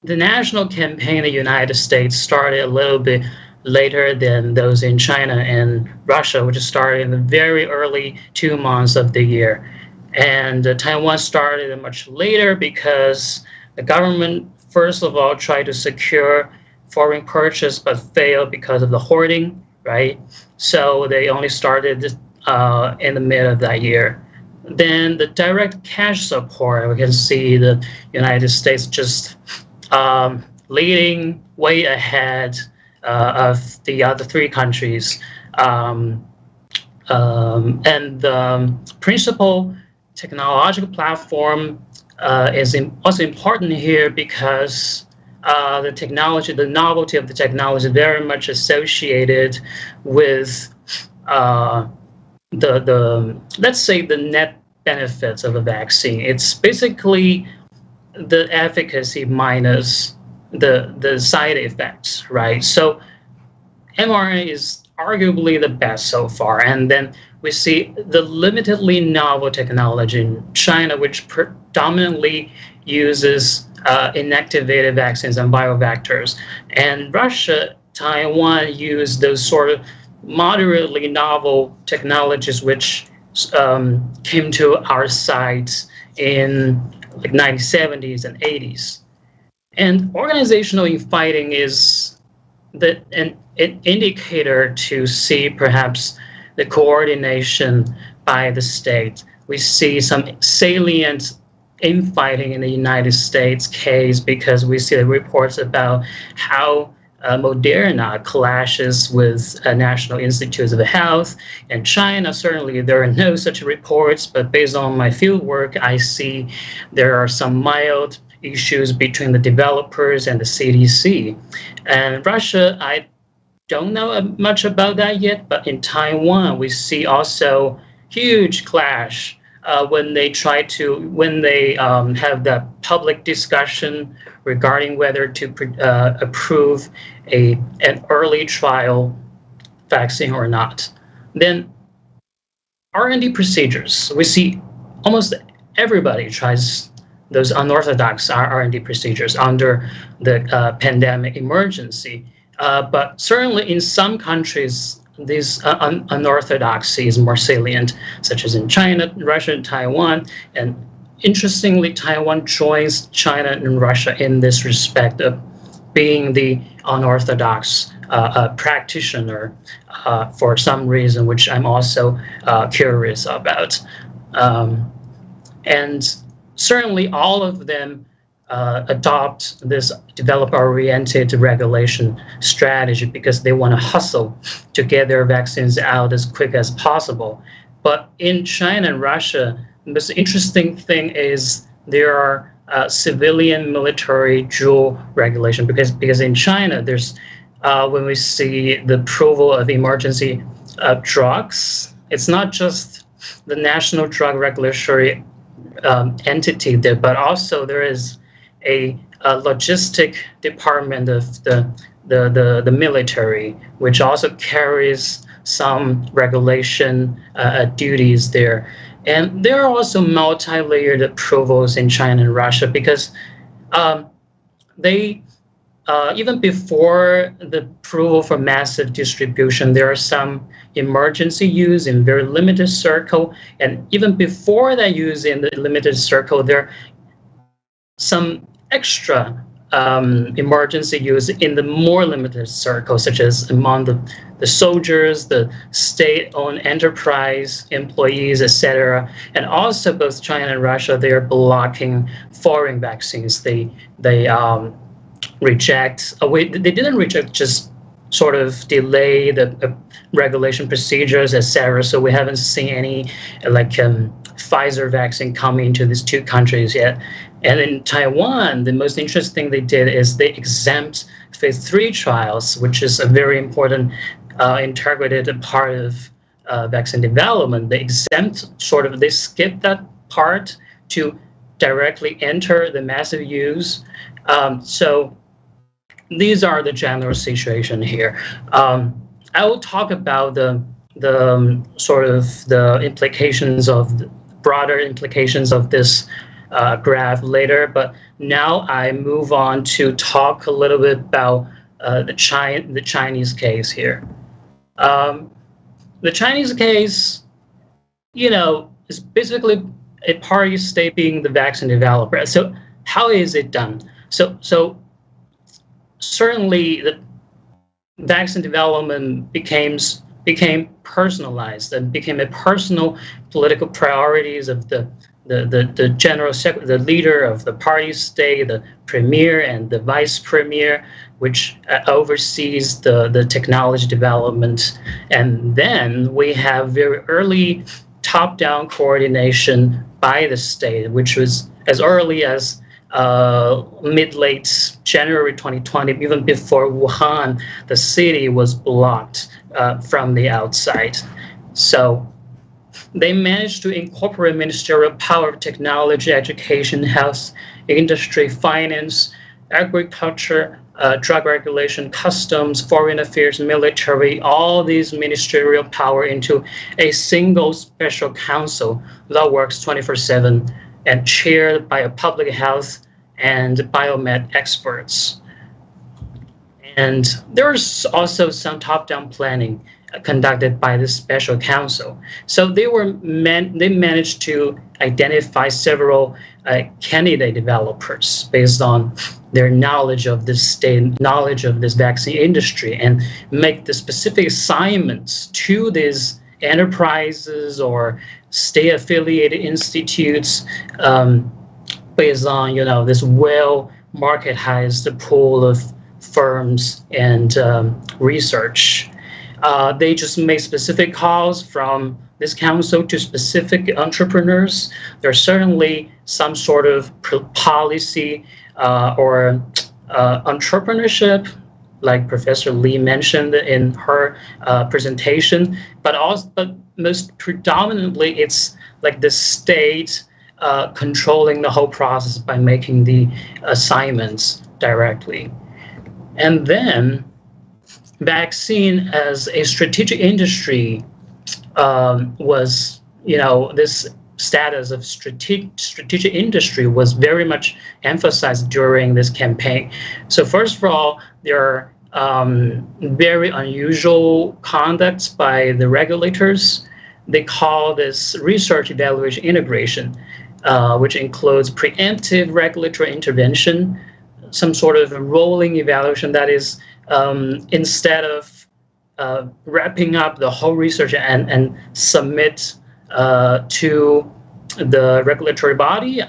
the national campaign in the United States started a little bit later than those in China and Russia, which started in the very early 2 months of the year. And Taiwan started much later because the government, first of all, tried to secure foreign purchase but failed because of the hoarding, right? So they only started in the mid of that year. Then the direct cash support, we can see the United States just leading way ahead of the other 3 countries. And the principal technological platform is also important here because the technology, the novelty of the technology is very much associated with let's say the net benefits of a vaccine. It's basically the efficacy minus the side effects, right? So mRNA is arguably the best so far. And then we see the limitedly novel technology in China, which predominantly uses inactivated vaccines and biovectors. And Russia, Taiwan use those sort of moderately novel technologies which came to our sites in like 1970s and 80s. And organizational infighting is an indicator to see perhaps the coordination by the state. We see some salient infighting in the United States case because we see the reports about how Moderna clashes with National Institutes of Health. In China, certainly there are no such reports, but based on my field work, I see there are some mild issues between the developers and the CDC. And Russia, I don't know much about that yet, but in Taiwan, we see also huge clash when they have the public discussion regarding whether to approve an early trial vaccine or not. Then R&D procedures, we see almost everybody tries those unorthodox R&D procedures under the pandemic emergency. But certainly in some countries, this unorthodoxy is more salient, such as in China, Russia, and Taiwan. And interestingly, Taiwan joins China and Russia in this respect of being the unorthodox practitioner for some reason, which I'm also curious about. And certainly all of them adopt this developer-oriented regulation strategy because they want to hustle to get their vaccines out as quick as possible. But in China and Russia, the most interesting thing is there are civilian military dual regulation because in China, there's when we see the approval of emergency drugs, it's not just the national drug regulatory entity there, but also there is a logistic department of the military, which also carries some regulation duties there. And there are also multi-layered approvals in China and Russia because they, even before the approval for massive distribution, there are some emergency use in very limited circle. And even before that use in the limited circle, there are some extra emergency use in the more limited circles, such as among the soldiers, the state-owned enterprise employees, etc. And also both China and Russia, they are blocking foreign vaccines. They reject, they didn't reject, just sort of delay the regulation procedures, etc. So we haven't seen any like Pfizer vaccine coming into these two countries yet. And in Taiwan, the most interesting thing they did is they exempt phase 3 trials, which is a very important integrated part of vaccine development. They they skip that part to directly enter the massive use. So these are the general situation here. I will talk about the sort of the implications of the broader implications of this graph later, but now I move on to talk a little bit about the Chinese case here. The Chinese case, is basically a party state being the vaccine developer. So how is it done? So certainly the vaccine development became personalized and became a personal political priorities of the general the leader of the party state, the premier and the vice premier, which oversees the technology development. And then we have very early top-down coordination by the state, which was as early as mid-late January 2020, even before Wuhan, the city was blocked from the outside. So they managed to incorporate ministerial power, technology, education, health, industry, finance, agriculture, drug regulation, customs, foreign affairs, military, all these ministerial power into a single special council that works 24/7 and chaired by a public health and biomed experts. And there's also some top-down planning conducted by this special council. So they managed to identify several candidate developers based on their knowledge of this state, knowledge of this vaccine industry, and make the specific assignments to these enterprises or state-affiliated institutes based on this well-marketized pool of firms and research. They just make specific calls from this council to specific entrepreneurs. There's certainly some sort of policy or entrepreneurship, like Professor Lee mentioned in her presentation, but most predominantly it's like the state controlling the whole process by making the assignments directly. And then vaccine as a strategic industry was, this status of strategic industry was very much emphasized during this campaign. So first of all, there are very unusual conducts by the regulators. They call this research evaluation integration, which includes preemptive regulatory intervention, some sort of rolling evaluation that is instead of wrapping up the whole research and submit to the regulatory body,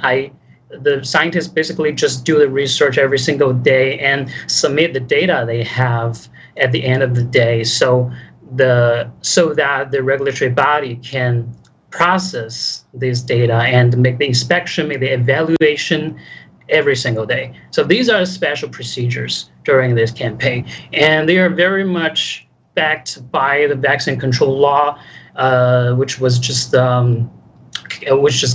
the scientists basically just do the research every single day and submit the data they have at the end of the day, so that the regulatory body can process this data and make the inspection, make the evaluation every single day. So these are special procedures during this campaign, and they are very much backed by the vaccine control law, which just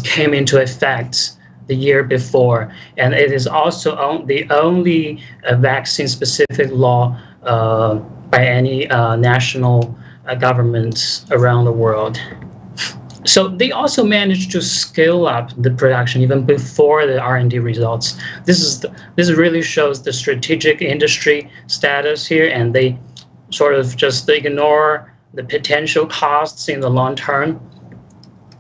came into effect the year before, and it is also the only vaccine-specific law by any national government around the world. So they also managed to scale up the production even before the R&D results. This really shows the strategic industry status here, and they sort of just ignore the potential costs in the long term.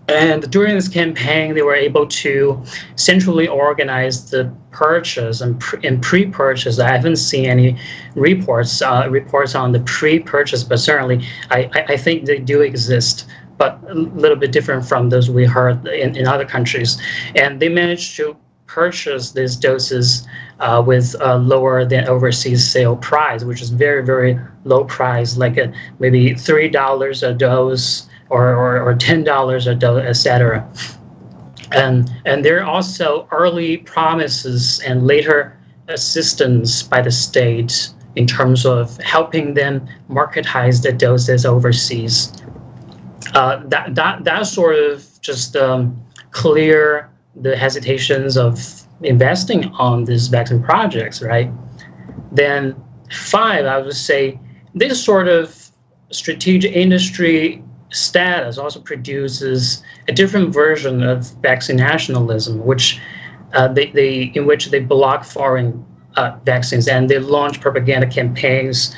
And during this campaign, they were able to centrally organize the purchase and pre-purchase. I haven't seen any reports on the pre-purchase, but certainly I think they do exist, but a little bit different from those we heard in other countries. And they managed to purchase these doses with lower than overseas sale price, which is very, very low price, like maybe $3 a dose or $10 a dose, etc. And there are also early promises and later assistance by the state in terms of helping them marketize the doses overseas. That sort of just clear the hesitations of investing on these vaccine projects, right? Then 5, I would say this sort of strategic industry status also produces a different version of vaccine nationalism, which in which they block foreign vaccines, and they launch propaganda campaigns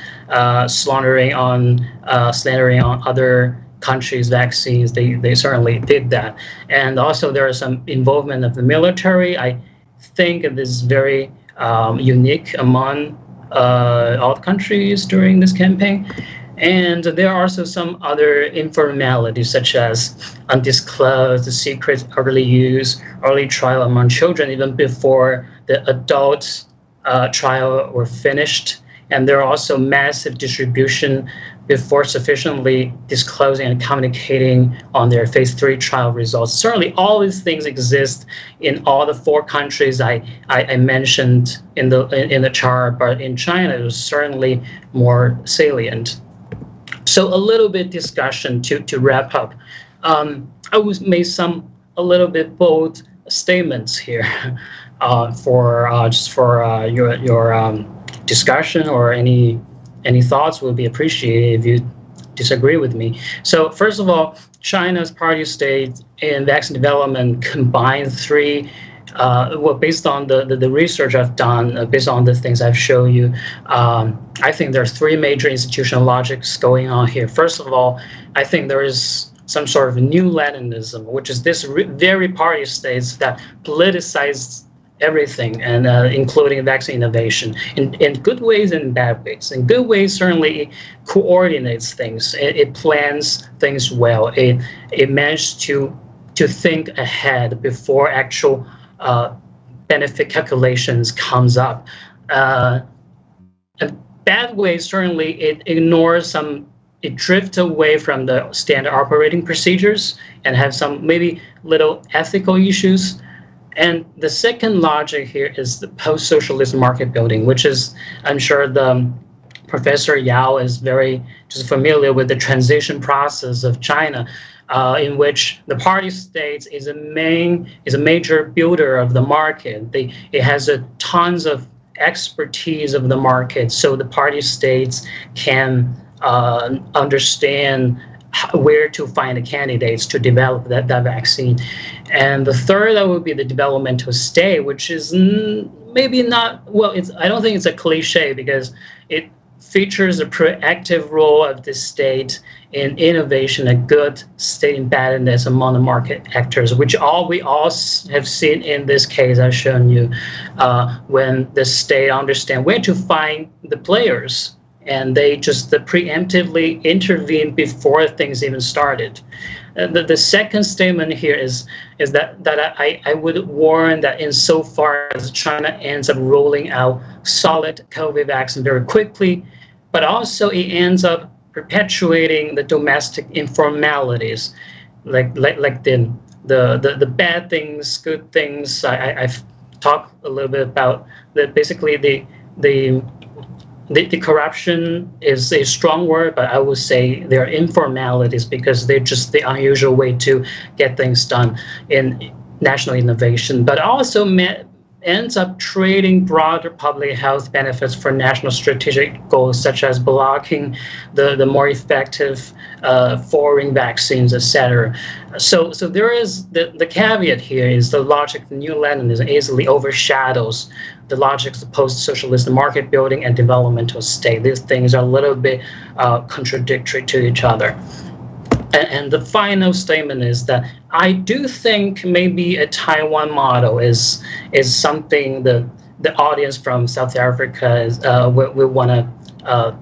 slandering on other countries' vaccines. They certainly did that, and also there is some involvement of the military. I think this is very unique among all the countries during this campaign. And there are also some other informalities, such as undisclosed, secret early use, early trial among children, even before the adult trial were finished. And there are also massive distribution before sufficiently disclosing and communicating on their phase 3 trial results. Certainly, all these things exist in all the 4 countries I mentioned in the chart, but in China, it was certainly more salient. So a little bit discussion to wrap up. I would make some a little bit bold statements here for your discussion, or any thoughts would be appreciated if you disagree with me. So first of all, China's party state in vaccine development combined 3. Based on the research I've done, based on the things I've shown you, I think there are 3 major institutional logics going on here. First of all, I think there is some sort of new Leninism, which is this very party states that politicized everything, and including vaccine innovation, in good ways and bad ways. In good ways, certainly it coordinates things. It plans things well. It managed to think ahead before actual benefit calculations comes up. In bad ways, certainly it ignores it drifts away from the standard operating procedures and have some maybe little ethical issues. And the second logic here is the post-socialist market building, which is, I'm sure the Professor Yao is very just familiar with the transition process of China, in which the party state is a major builder of the market. It has tons of expertise of the market, so the party states can understand where to find the candidates to develop that vaccine. And the third, that would be the developmental state, which is maybe not, well, I don't think it's a cliche, because it features a proactive role of the state in innovation, a good state embeddedness among the market actors, which we all have seen in this case I've shown you, when the state understand where to find the players, and they just preemptively intervene before things even started. The second statement here is that I would warn that insofar as China ends up rolling out solid COVID vaccine very quickly, but also it ends up perpetuating the domestic informalities, like the bad things, good things. I've talked a little bit about basically the corruption is a strong word, but I would say they're informalities, because they're just the unusual way to get things done in national innovation, but also ends up trading broader public health benefits for national strategic goals, such as blocking the more effective foreign vaccines, etc. So there is the caveat here is the logic, the new Leninism easily overshadows the logic of the post-socialist market building and developmental state. These things are a little bit contradictory to each other. And the final statement is that I do think maybe a Taiwan model is something the audience from South Africa is, we want to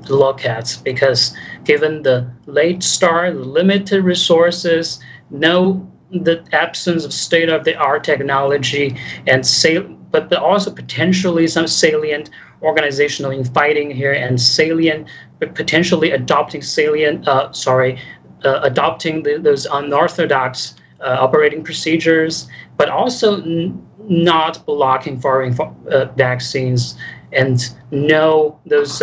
look at, because given the late start, the limited resources, the absence of state-of-the-art technology, but also potentially some salient organizational infighting here, and salient, but potentially adopting those unorthodox operating procedures, but also not blocking foreign vaccines, and those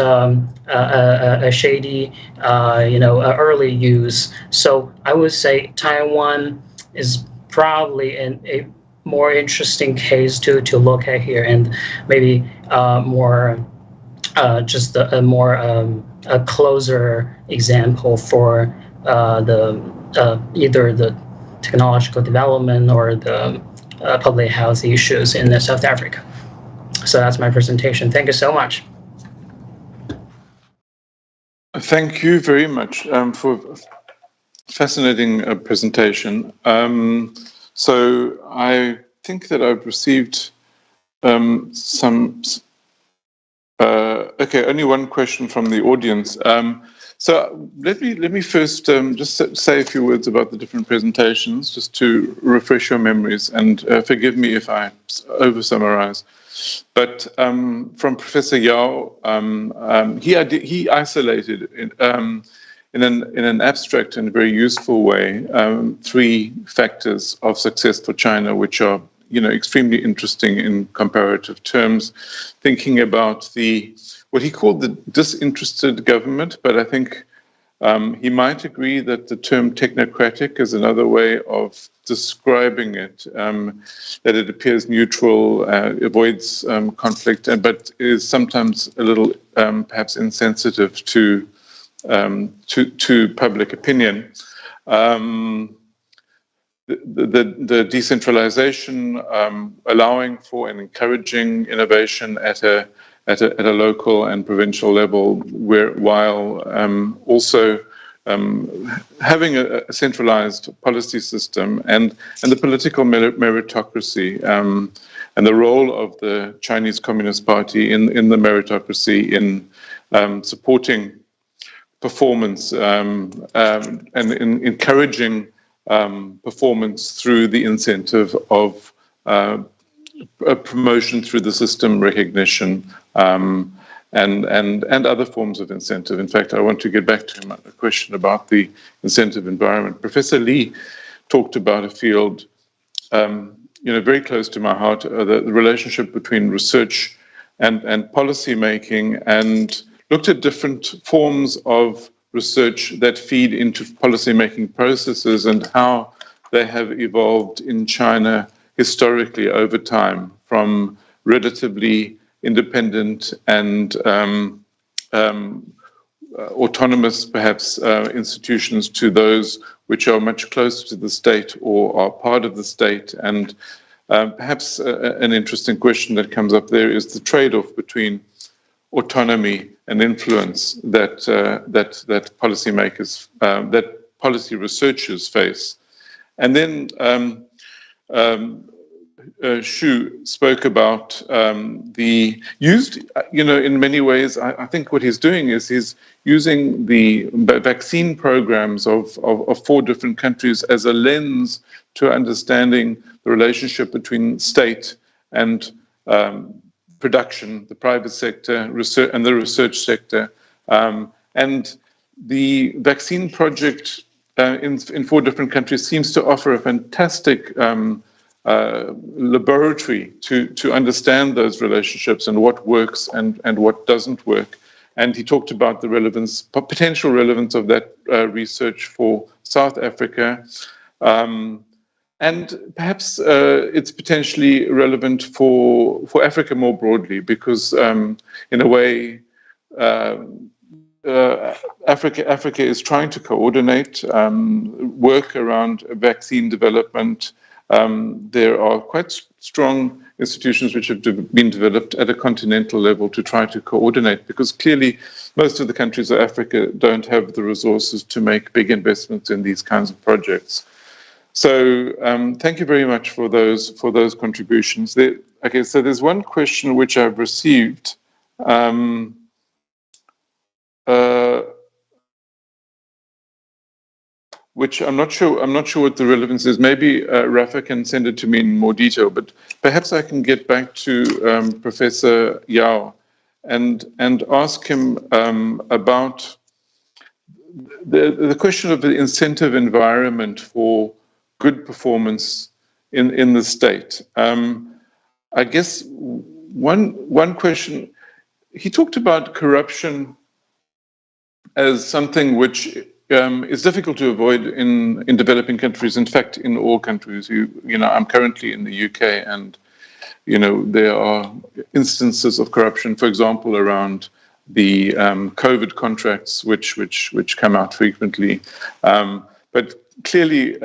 shady, early use. So I would say Taiwan is probably a more interesting case to look at here, and maybe just a more a closer example for either the technological development or the public health issues in South Africa. So that's my presentation. Thank you so much. Thank you very much for a fascinating presentation. So I think that I've received only one question from the audience. So let me first just say a few words about the different presentations, just to refresh your memories, and forgive me if I over-summarize. But from Professor Yao, he isolated in an abstract and very useful way 3 factors of success for China, which are extremely interesting in comparative terms, thinking about what he called the disinterested government, but I think he might agree that the term technocratic is another way of describing it, that it appears neutral, avoids conflict, but is sometimes a little perhaps insensitive to public opinion. The decentralization, allowing for and encouraging innovation at a local and provincial level, while also having a centralized policy system, and the political meritocracy, and the role of the Chinese Communist Party in the meritocracy in supporting performance and in encouraging performance through the incentive of a promotion through the system recognition, and other forms of incentive. In fact, I want to get back to a question about the incentive environment. Professor Lee talked about a field, very close to my heart, the relationship between research and policy making, and looked at different forms of research that feed into policymaking processes and how they have evolved in China historically over time, from relatively independent and autonomous, perhaps, institutions to those which are much closer to the state or are part of the state. And perhaps an interesting question that comes up there is the trade-off between autonomy and influence that policymakers, that policy researchers face. And then Hsu spoke about the used, in many ways, I think what he's doing is he's using the vaccine programs of 4 different countries as a lens to understanding the relationship between state and production, the private sector, research, and the research sector. And the vaccine project in 4 different countries seems to offer a fantastic laboratory to understand those relationships and what works and what doesn't work. And he talked about the potential relevance of that research for South Africa. And perhaps it's potentially relevant for Africa more broadly, because in a way, Africa is trying to coordinate work around vaccine development. There are quite strong institutions which have been developed at a continental level to try to coordinate, because clearly most of the countries of Africa don't have the resources to make big investments in these kinds of projects. So thank you very much for those contributions. Okay, so there's one question which I've received, which I'm not sure what the relevance is. Maybe Rafa can send it to me in more detail, but perhaps I can get back to Professor Yao and ask him about the question of the incentive environment for good performance in the state. I guess one question, he talked about corruption as something which is difficult to avoid in developing countries. In fact, in all countries. I'm currently in the UK, and there are instances of corruption, for example, around the COVID contracts, which come out frequently. But clearly,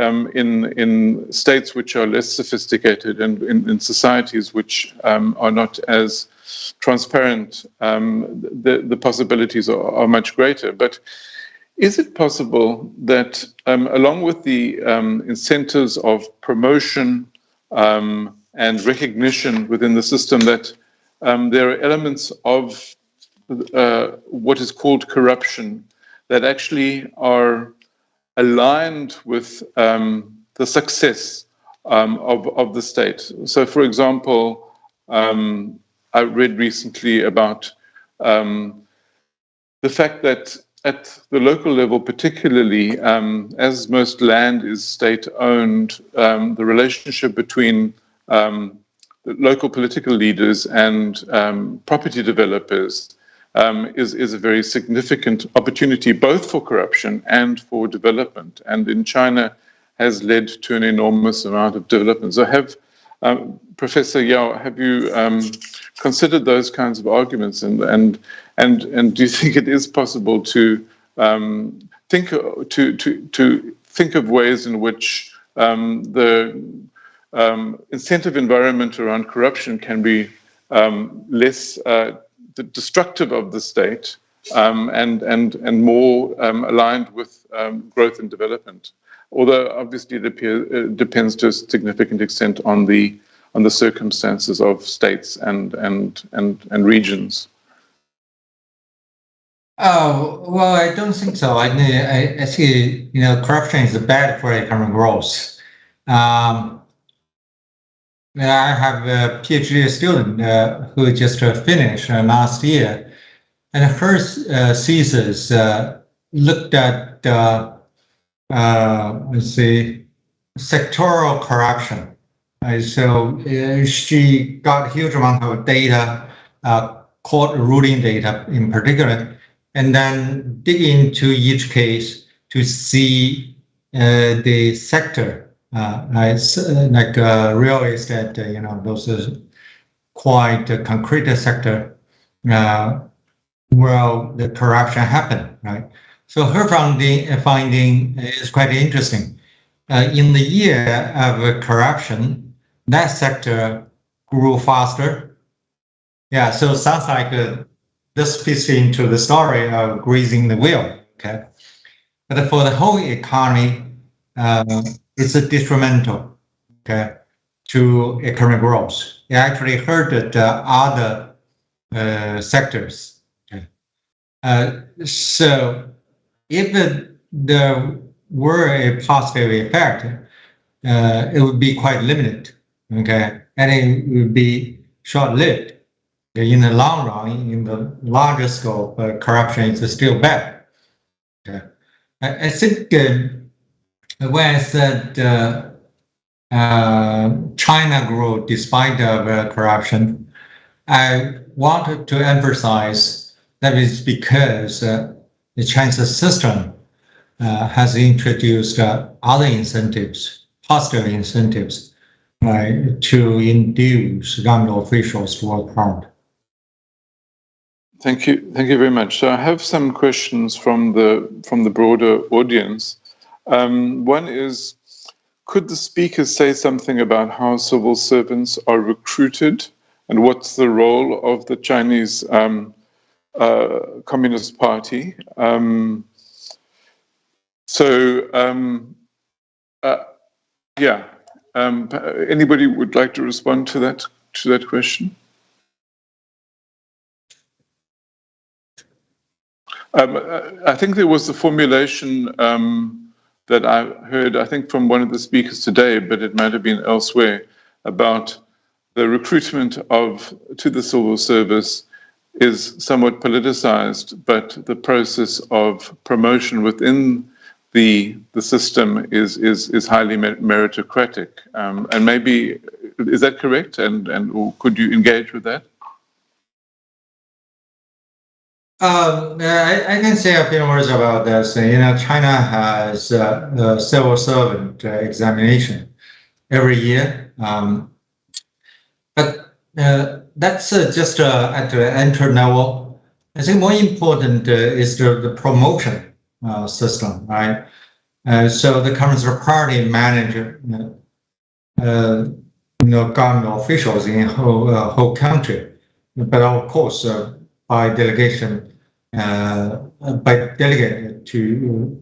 in states which are less sophisticated and in societies which are not as transparent, the possibilities are much greater. But is it possible that, along with the incentives of promotion and recognition within the system, that there are elements of what is called corruption that actually are aligned with the success of the state? So, for example, I read recently about the fact that at the local level, particularly, as most land is state-owned, the relationship between the local political leaders and property developers is a very significant opportunity, both for corruption and for development. And in China, has led to an enormous amount of development. So, Professor Yao, have you considered those kinds of arguments, and do you think it is possible to think of ways in which the incentive environment around corruption can be less destructive of the state and more aligned with growth and development? Although obviously it depends to a significant extent on the circumstances of states and regions. Well, I don't think so. I see, corruption is bad for economic growth. I have a PhD student who just finished last year, and her thesis looked at sectoral corruption. So she got a huge amount of data, court ruling data in particular, and then dig into each case to see the sector, like real estate, those are quite a concrete sector where the corruption happened, right? So her finding is quite interesting. In the year of corruption, that sector grew faster. Yeah, so it sounds like this fits into the story of greasing the wheel, okay? But for the whole economy, it's a detrimental, okay, to economic growth. It actually hurted other sectors. Okay? So if there were a positive effect, it would be quite limited, okay, and it would be short-lived. In the long run, in the larger scope, corruption is still bad. Okay. I think when I said China grew despite of corruption, I wanted to emphasize that it's because the Chinese system has introduced other incentives, positive incentives, to induce government officials to work hard. Thank you very much. So I have some questions from the broader audience. One is, could the speakers say something about how civil servants are recruited and what's the role of the Chinese Communist Party? Anybody would like to respond to that question? I think there was a formulation that I heard, I think from one of the speakers today, but it might have been elsewhere, about the recruitment to the civil service is somewhat politicized, but the process of promotion within the system is highly meritocratic. And maybe, is that correct? And or could you engage with that? I can say a few words about this. China has a civil servant examination every year, but that's just at the entry level. I think more important is the promotion system, right? So the Communist Party manager, government officials in whole country, but of course by delegation, by delegate to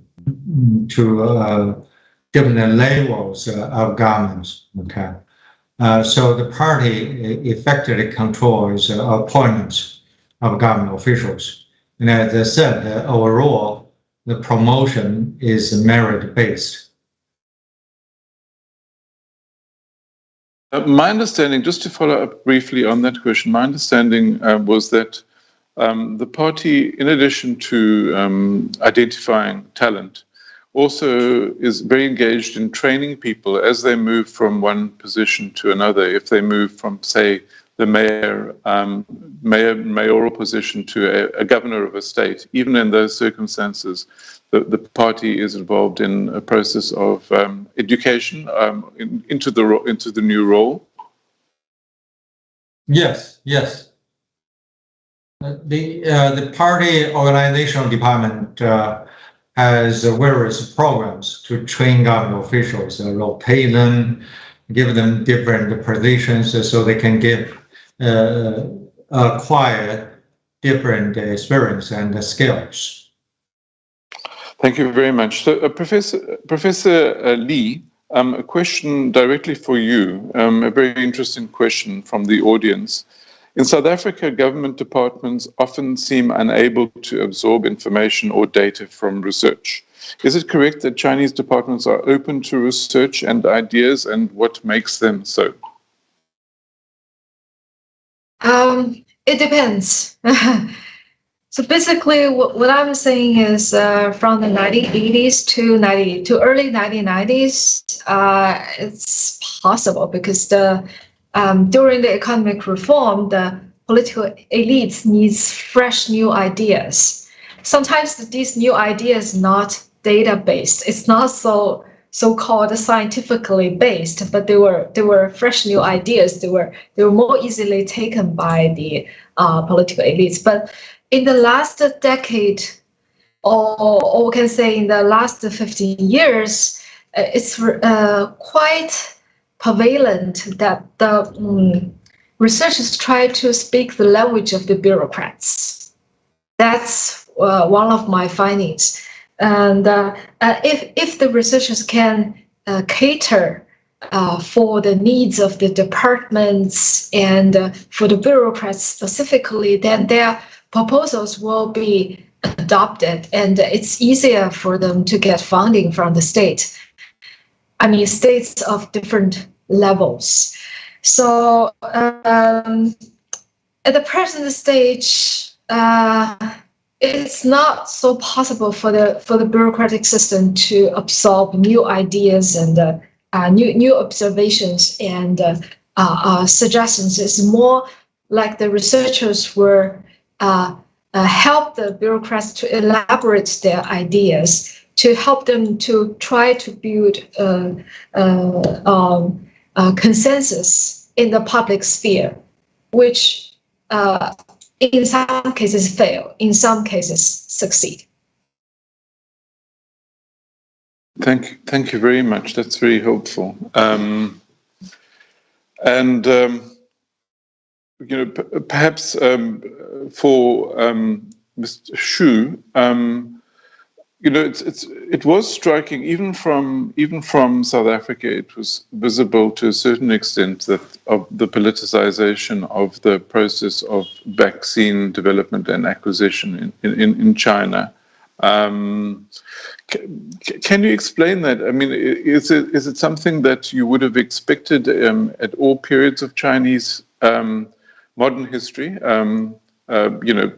different levels of governments. Okay, so the party effectively controls appointments of government officials, and as I said, overall the promotion is merit-based. My understanding, just to follow up briefly on that question, my understanding was that the party, in addition to identifying talent, also is very engaged in training people as they move from one position to another. If they move from, say, the mayoral position to a governor of a state, even in those circumstances, the party is involved in a process of education into the new role. Yes. The party organizational department has various programs to train government officials, rotate them, give them different positions so they can acquire different experience and skills. Thank you very much. So, Professor Lee, a question directly for you, a very interesting question from the audience. In South Africa, government departments often seem unable to absorb information or data from research. Is it correct that Chinese departments are open to research and ideas, and what makes them so? It depends. So basically, what I'm saying is from the 1980s to early 1990s, it's possible because during the economic reform, the political elites needs fresh new ideas. Sometimes these new ideas not data-based. It's not so-called scientifically based, but they were fresh new ideas. They were more easily taken by the political elites. But in the last decade, or we can say in the last 15 years, it's quite prevalent that the researchers try to speak the language of the bureaucrats. That's one of my findings. And if the researchers can cater for the needs of the departments and for the bureaucrats specifically, then their proposals will be adopted, and it's easier for them to get funding from the state. I mean, states of different levels. So at the present stage, it's not so possible for the bureaucratic system to absorb new ideas and new observations and suggestions. It's more like the researchers were help the bureaucrats to elaborate their ideas, to help them to try to build consensus in the public sphere, which in some cases fail, in some cases succeed. Thank you very much. That's very helpful. Perhaps for Mr. Hsu, it was striking, even from South Africa. It was visible to a certain extent that of the politicization of the process of vaccine development and acquisition in China. Can you explain that? I mean, is it something that you would have expected at all periods of Chinese modern history?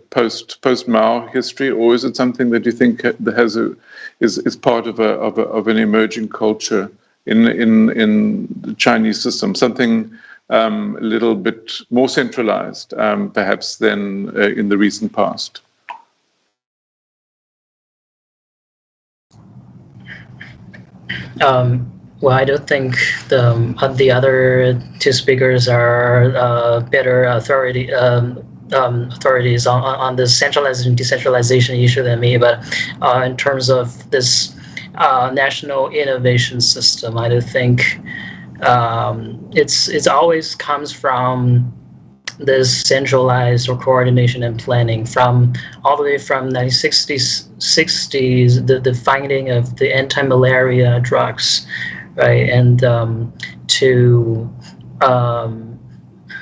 Post Mao history, or is it something that you think is part of an emerging culture in the Chinese system, something a little bit more centralized, perhaps, than in the recent past? Well, I don't think the other two speakers are better authorities on the centralization decentralization issue than me. But in terms of this national innovation system, I don't think it's always comes from this centralized or coordination and planning from all the way from 1960s, the finding of the anti-malaria drugs, right, and to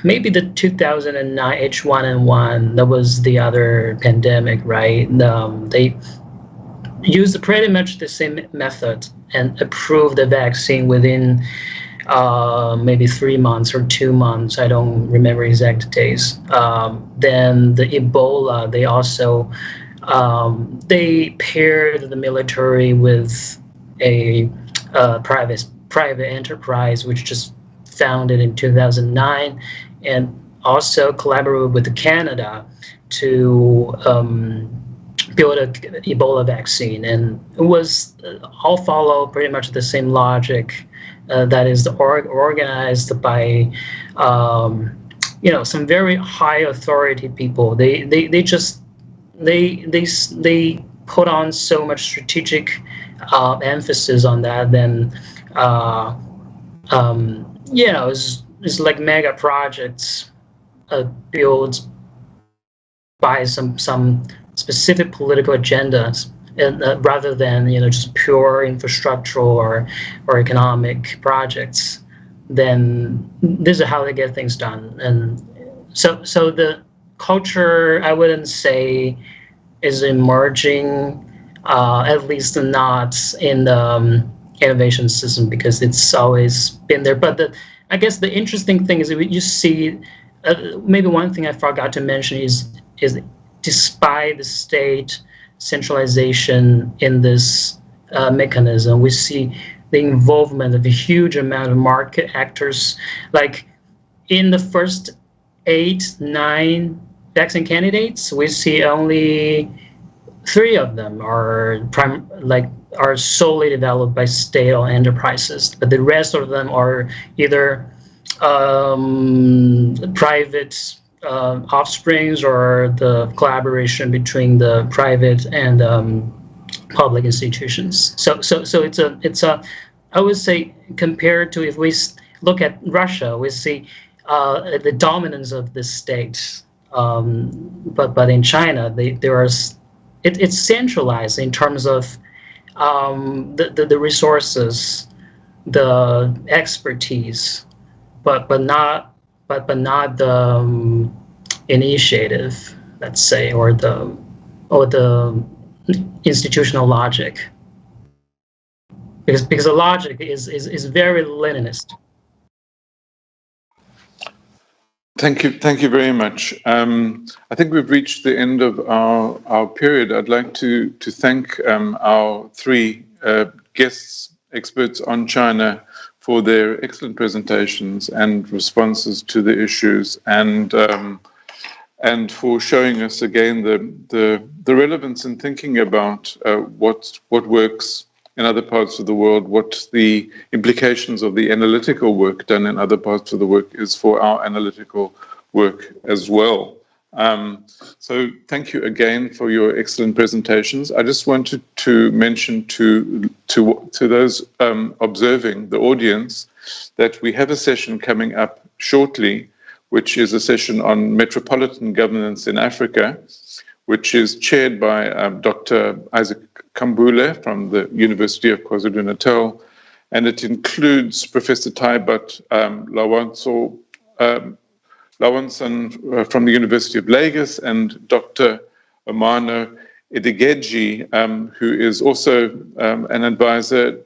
maybe the 2009 H1N1, that was the other pandemic, right? They used pretty much the same method and approved the vaccine within maybe 3 months or 2 months. I don't remember exact days. Then the Ebola, they also they paired the military with a private enterprise, which just founded in 2009, and also collaborated with Canada to build an Ebola vaccine. And it was all follow pretty much the same logic. That is organized by some very high authority people. They put on so much strategic emphasis on that. Then it's like mega projects built by some specific political agendas. Rather than just pure infrastructural or economic projects, then this is how they get things done. And so the culture, I wouldn't say is emerging, at least not in the innovation system, because it's always been there. But I guess the interesting thing is that you see, maybe one thing I forgot to mention is despite the state centralization in this mechanism, we see the involvement of a huge amount of market actors. Like in the first 8-9 vaccine candidates, we see only 3 of them are solely developed by state-owned enterprises, but the rest of them are either private offsprings or the collaboration between the private and public institutions. So it's a I would say, compared to if we look at Russia, we see the dominance of the state. But in China, it's centralized in terms of the resources, the expertise, but not the initiative, let's say, or the institutional logic, because the logic is very Leninist. Thank you very much. I think we've reached the end of our period. I'd like to thank our 3 guests, experts on China, for their excellent presentations and responses to the issues, and for showing us again the relevance in thinking about what works in other parts of the world, what the implications of the analytical work done in other parts of the work is for our analytical work as well. So thank you again for your excellent presentations. I just wanted to mention to those observing, the audience, that we have a session coming up shortly, which is a session on metropolitan governance in Africa, which is chaired by Dr. Isaac Kambule from the University of KwaZulu-Natal, and it includes Professor Taibat Lawanson from the University of Lagos and Dr. Omano Idegeji, who is also an advisor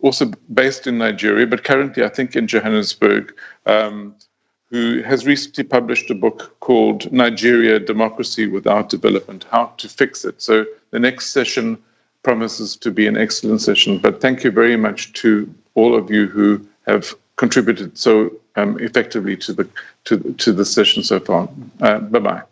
also based in Nigeria, but currently I think in Johannesburg, who has recently published a book called Nigeria, Democracy Without Development, How to Fix It. So the next session promises to be an excellent session, but thank you very much to all of you who have contributed so effectively to the session so far. Bye-bye.